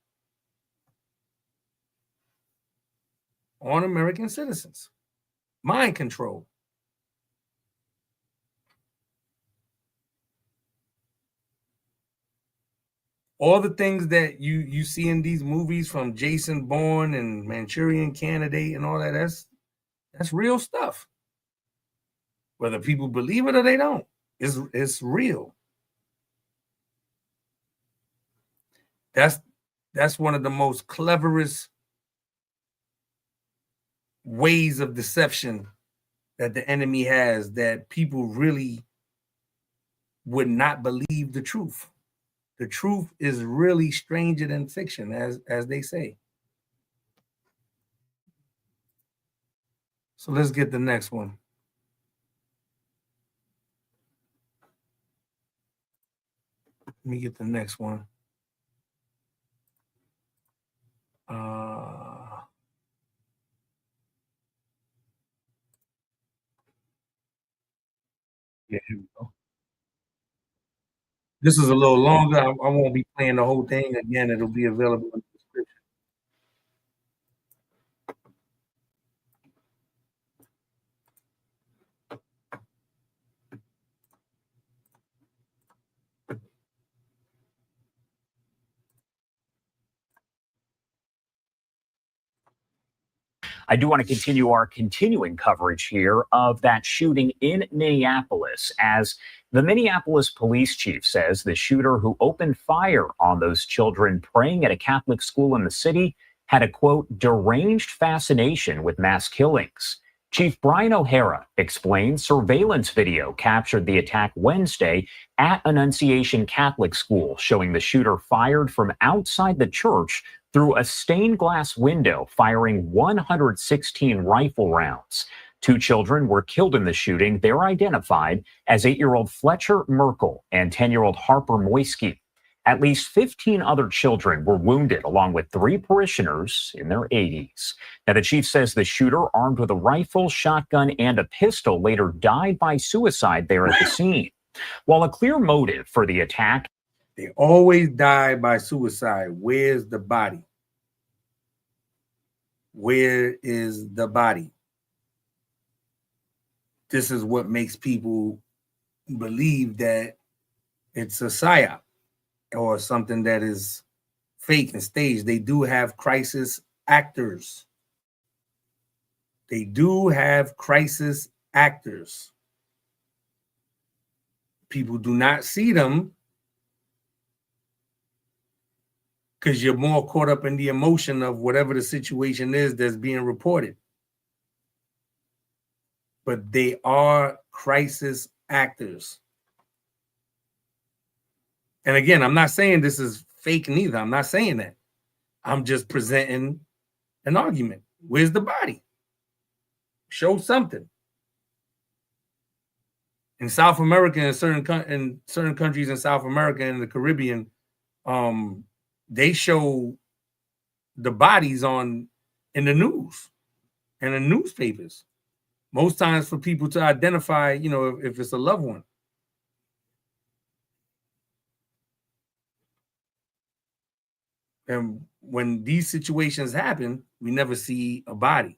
on American citizens, mind control. all the things that you see in these movies from Jason Bourne and Manchurian Candidate and all that, that's real stuff. Whether people believe it or they don't, it's real. That's one of the most cleverest ways of deception that the enemy has, that people really would not believe the truth. The truth is really stranger than fiction, as they say. So let's get the next one. Let me get the next one. Yeah, here we go. This is a little longer. I won't be playing the whole thing again. It'll be available in the description. I do want to continue our continuing coverage here of that shooting in Minneapolis, as the Minneapolis police chief says the shooter who opened fire on those children praying at a Catholic school in the city had a, quote, deranged fascination with mass killings. Chief Brian O'Hara explains surveillance video captured the attack Wednesday at Annunciation Catholic School, showing the shooter fired from outside the church through a stained glass window, firing 116 rifle rounds. 2 children were killed in the shooting. They're identified as 8-year-old Fletcher Merkel and 10-year-old Harper Moisky. At least 15 other children were wounded, along with 3 parishioners in their 80s. Now, the chief says the shooter, armed with a rifle, shotgun, and a pistol, later died by suicide there at the scene. While a clear motive for the attack, they always die by suicide. Where's the body? Where is the body? This is what makes people believe that it's a psyop or something that is fake and staged. They do have crisis actors. They do have crisis actors. People do not see them because you're more caught up in the emotion of whatever the situation is that's being reported. But they are crisis actors. And again, I'm not saying this is fake neither. I'm not saying that. I'm just presenting an argument. Where's the body? Show something. In South America, in certain countries in South America and the Caribbean, they show the bodies in the news and in newspapers. Most times for people to identify, if it's a loved one. And when these situations happen, we never see a body.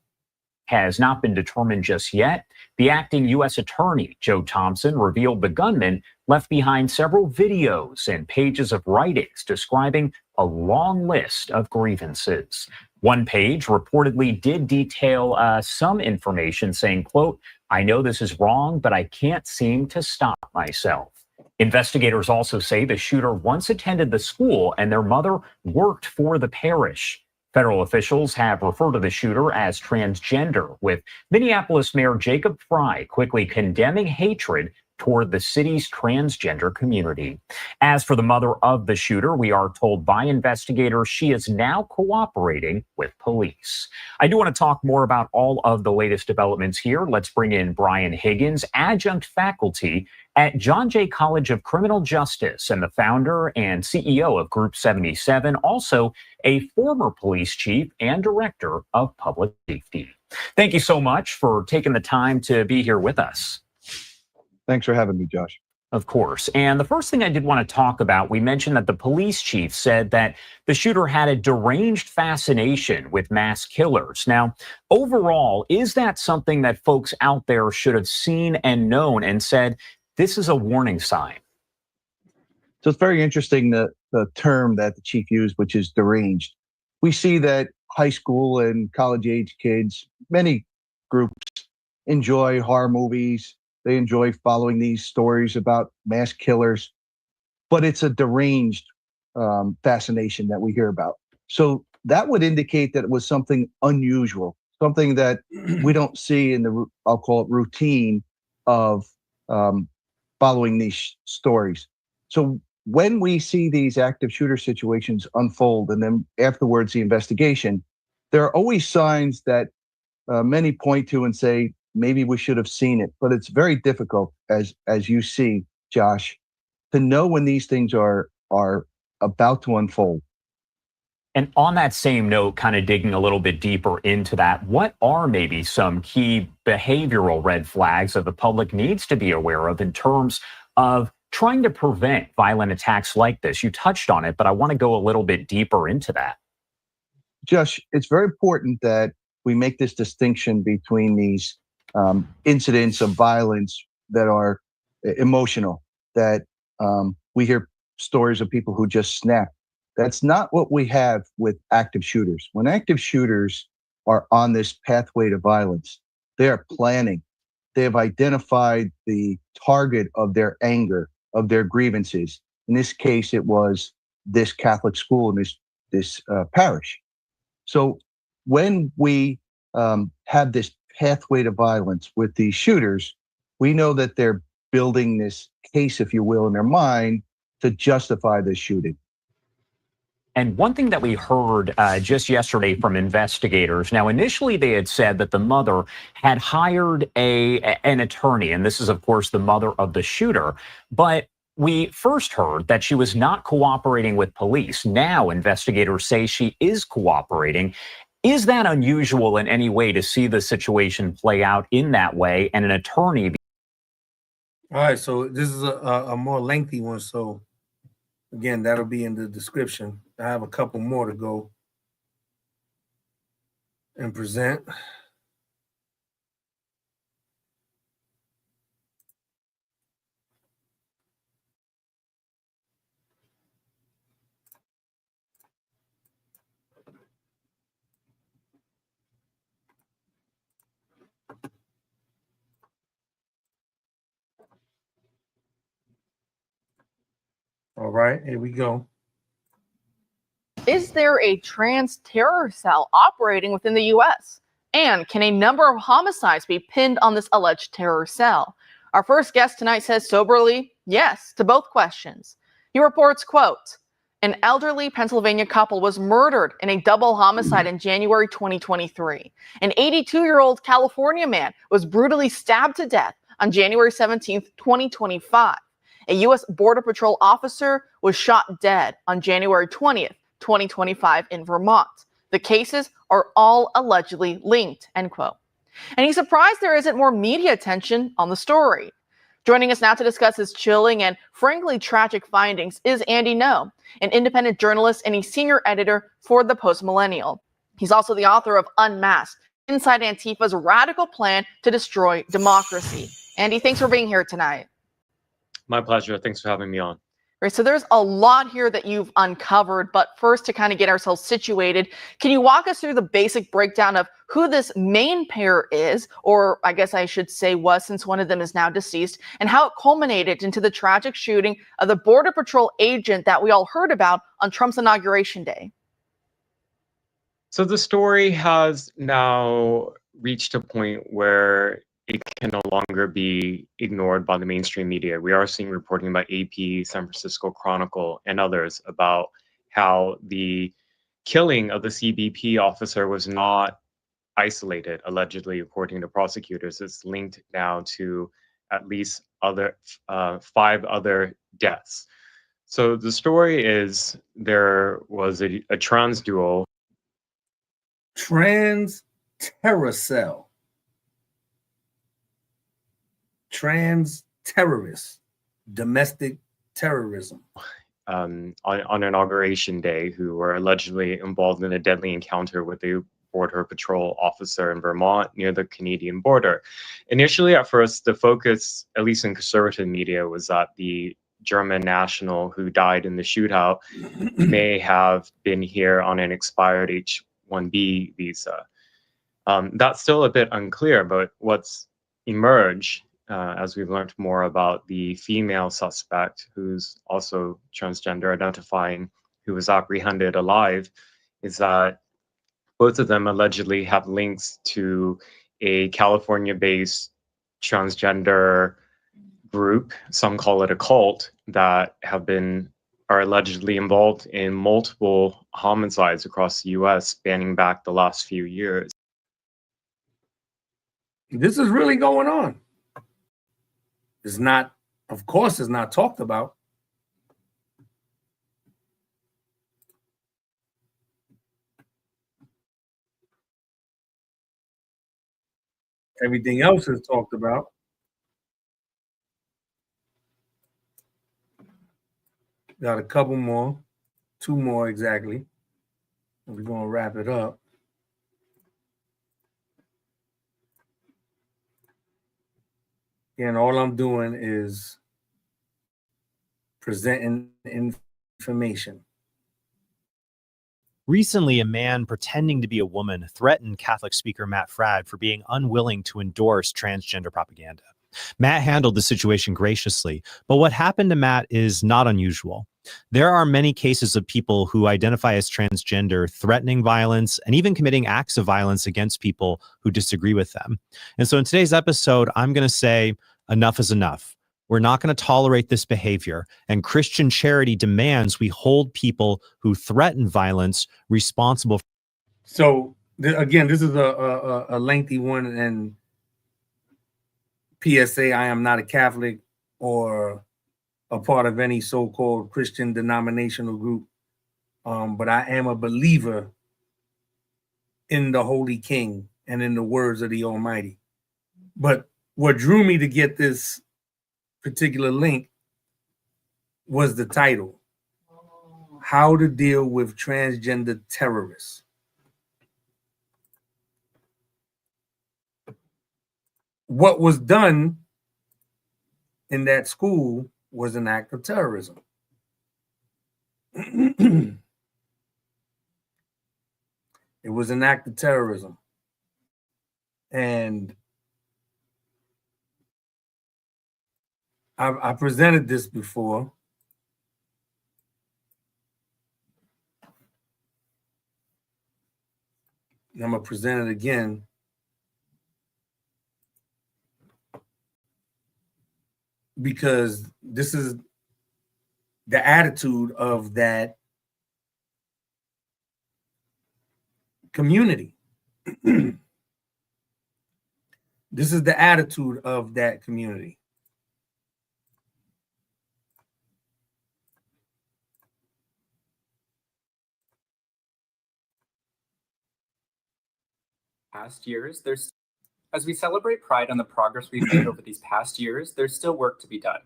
Has not been determined just yet. The acting U.S. Attorney, Joe Thompson, revealed the gunman left behind several videos and pages of writings describing a long list of grievances. One page reportedly did detail some information saying, quote, "I know this is wrong, but I can't seem to stop myself." Investigators also say the shooter once attended the school and their mother worked for the parish. Federal officials have referred to the shooter as transgender, with Minneapolis Mayor Jacob Frey quickly condemning hatred toward the city's transgender community. As for the mother of the shooter, we are told by investigators she is now cooperating with police. I do want to talk more about all of the latest developments here. Let's bring in Brian Higgins, adjunct faculty at John Jay College of Criminal Justice and the founder and CEO of Group 77, also a former police chief and director of public safety. Thank you so much for taking the time to be here with us. Thanks for having me, Josh. Of course. And the first thing I did want to talk about, we mentioned that the police chief said that the shooter had a deranged fascination with mass killers. Now, overall, is that something that folks out there should have seen and known and said, this is a warning sign? So it's very interesting that the term that the chief used, which is deranged. We see that high school and college age kids, many groups, enjoy horror movies. They enjoy following these stories about mass killers, but it's a deranged fascination that we hear about. So that would indicate that it was something unusual, something that we don't see in the, I'll call it, routine of following these stories. So when we see these active shooter situations unfold and then afterwards the investigation, there are always signs that many point to and say, maybe we should have seen it. But it's very difficult, as you see, Josh, to know when these things are about to unfold. And on that same note, kind of digging a little bit deeper into that, what are maybe some key behavioral red flags that the public needs to be aware of in terms of trying to prevent violent attacks like this? You touched on it, but I want to go a little bit deeper into that. Josh, it's very important that we make this distinction between these incidents of violence that are emotional, that we hear stories of people who just snap. That's not what we have with active shooters. When active shooters are on this pathway to violence, they are planning. They have identified the target of their anger, of their grievances. In this case, it was this Catholic school in this parish. So when we have this pathway to violence with these shooters, we know that they're building this case, if you will, in their mind to justify this shooting. And one thing that we heard just yesterday from investigators, now initially they had said that the mother had hired an attorney, and this is of course the mother of the shooter, but we first heard that she was not cooperating with police. Now investigators say she is cooperating. Is that unusual in any way to see the situation play out in that way and an attorney? All right, so this is a more lengthy one, so again, that'll be in the description. I have a couple more to go and present. All right, here we go. Is there a trans terror cell operating within the U.S.? And can a number of homicides be pinned on this alleged terror cell? Our first guest tonight says soberly yes to both questions. He reports, quote, an elderly Pennsylvania couple was murdered in a double homicide in January 2023. An 82-year-old California man was brutally stabbed to death on January 17, 2025. A U.S. Border Patrol officer was shot dead on January 20th, 2025 in Vermont. The cases are all allegedly linked, end quote. And he's surprised there isn't more media attention on the story. Joining us now to discuss his chilling and frankly tragic findings is Andy Ngo, an independent journalist and a senior editor for the Post Millennial. He's also the author of Unmasked, Inside Antifa's Radical Plan to Destroy Democracy. Andy, thanks for being here tonight. My pleasure. Thanks for having me on. Right, so there's a lot here that you've uncovered, but first to kind of get ourselves situated, can you walk us through the basic breakdown of who this main pair is, or I guess I should say was, since one of them is now deceased, and how it culminated into the tragic shooting of the Border Patrol agent that we all heard about on Trump's Inauguration Day? So the story has now reached a point where it can no longer be ignored by the mainstream media. We are seeing reporting by AP, San Francisco Chronicle, and others about how the killing of the CBP officer was not isolated, allegedly, according to prosecutors. It's linked now to at least 5 other deaths. So the story is there was a trans duo. Trans terror cell. Trans terrorists, domestic terrorism. On Inauguration Day, who were allegedly involved in a deadly encounter with a Border Patrol officer in Vermont near the Canadian border. Initially, at first, the focus, at least in conservative media, was that the German national who died in the shootout may have been here on an expired H-1B visa. That's still a bit unclear, but what's emerged as we've learned more about the female suspect, who's also transgender identifying, who was apprehended alive, is that both of them allegedly have links to a California-based transgender group, some call it a cult, that are allegedly involved in multiple homicides across the US spanning back the last few years. This is really going on. It's not, of course, it's not talked about. Everything else is talked about. Got a couple more, 2 more exactly. We're going to wrap it up. And all I'm doing is presenting information. Recently, a man pretending to be a woman threatened Catholic speaker Matt Fradd for being unwilling to endorse transgender propaganda. Matt handled the situation graciously, but what happened to Matt is not unusual. There are many cases of people who identify as transgender threatening violence and even committing acts of violence against people who disagree with them. And so in today's episode, I'm going to say enough is enough. We're not going to tolerate this behavior, and Christian charity demands we hold people who threaten violence responsible. So again, this is a lengthy one, and PSA, I am not a Catholic or a part of any so-called Christian denominational group, but I am a believer in the Holy King and in the words of the Almighty. But what drew me to get this particular link was the title, How to Deal with Transgender Terrorists. What was done in that school was an act of terrorism. It was an act of terrorism. And I presented this before. I'm going to present it again. Because this is the attitude of that community. This is the attitude of that community. Past years, as we celebrate Pride and the progress we've made over these past years, there's still work to be done.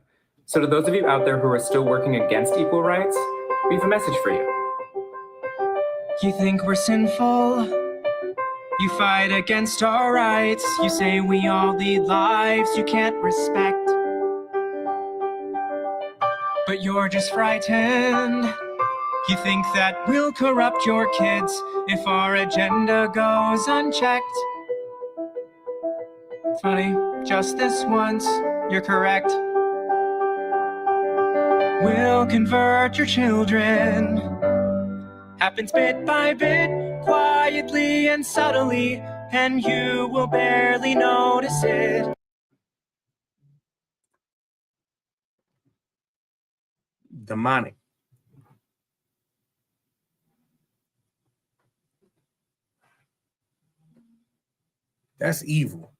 So to those of you out there who are still working against equal rights, we have a message for you. You think we're sinful? You fight against our rights. You say we all lead lives you can't respect. But you're just frightened. You think that we'll corrupt your kids if our agenda goes unchecked. Funny, just this once, you're correct. We'll convert your children. Happens bit by bit, quietly and subtly, and you will barely notice it. Demonic. That's evil.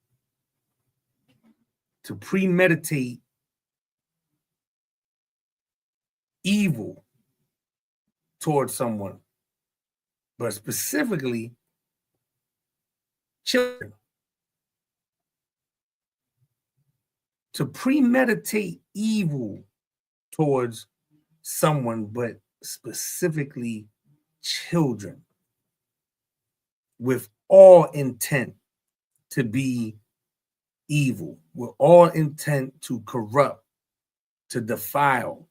To premeditate evil towards someone, but specifically children. To premeditate evil towards someone, but specifically children, with all intent to be evil, with all intent to corrupt, to defile,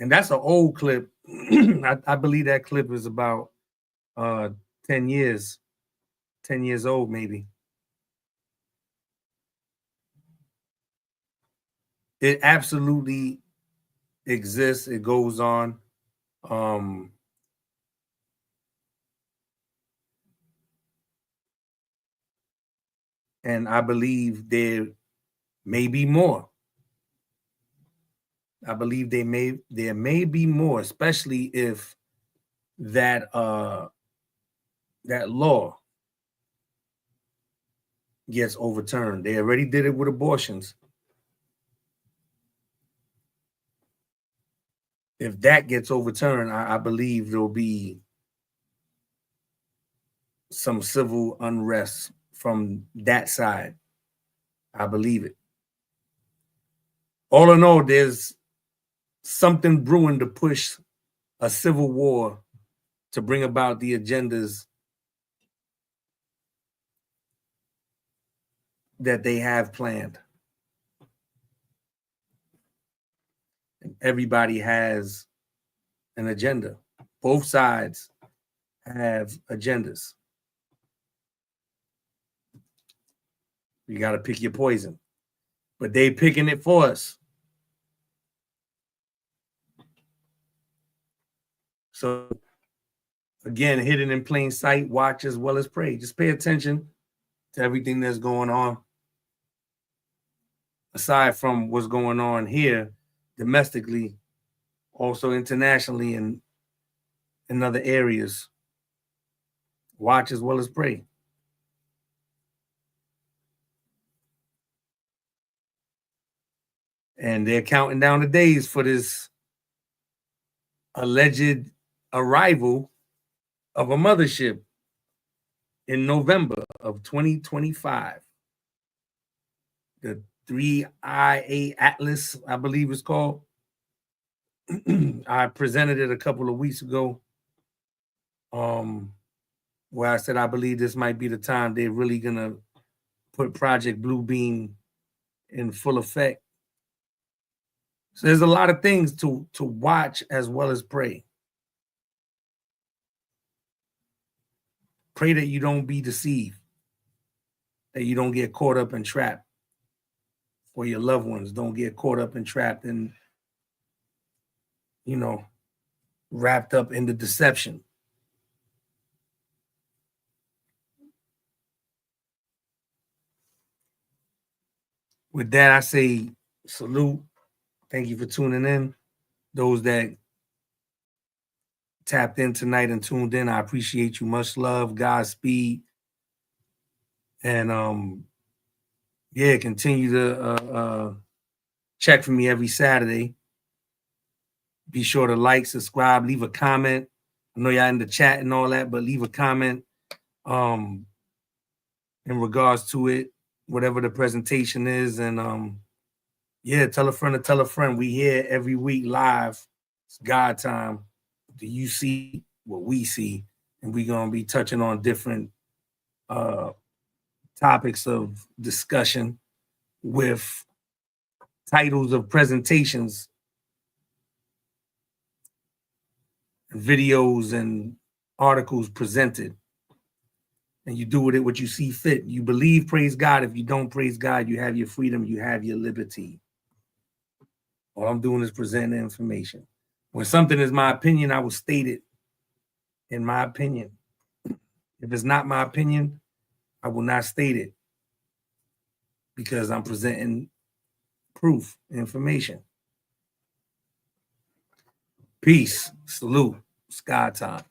And that's an old clip. I believe that clip is about 10 years old, maybe. It absolutely exists. It goes on. And I believe there may be more. I believe there may be more, especially if that that law gets overturned. They already did it with abortions. If that gets overturned, I believe there'll be some civil unrest from that side. I believe it. All in all, there's something brewing to push a civil war to bring about the agendas that they have planned. And everybody has an agenda. Both sides have agendas. You got to pick your poison. But they picking it for us. So, again, hidden in plain sight, watch as well as pray. Just pay attention to everything that's going on. Aside from what's going on here domestically, also internationally and in other areas. Watch as well as pray. And they're counting down the days for this alleged arrival of a mothership in November of 2025. The 3IA Atlas, I believe it's called. I presented it a couple of weeks ago, where I said I believe this might be the time they're really gonna put Project Blue Beam in full effect. So there's a lot of things to watch as well as pray. Pray that you don't be deceived, that you don't get caught up and trapped, or your loved ones don't get caught up and trapped and, you know, wrapped up in the deception. With that, I say salute. Thank you for tuning in. Those that tapped in tonight and tuned in, I appreciate you. Much love, Godspeed. And yeah, continue to check for me every Saturday. Be sure to like, subscribe, leave a comment. I know y'all in the chat and all that, but leave a comment in regards to it, whatever the presentation is. And yeah, tell a friend to tell a friend. We here every week live. It's God time. Do you see what we see? And we're going to be touching on different topics of discussion with titles of presentations, videos, and articles presented. And you do with it what you see fit. You believe, praise God. If you don't praise God, you have your freedom, you have your liberty. All I'm doing is presenting the information. When something is my opinion, I will state it in my opinion. If it's not my opinion, I will not state it because I'm presenting proof, information. Peace. Salute. Sky time.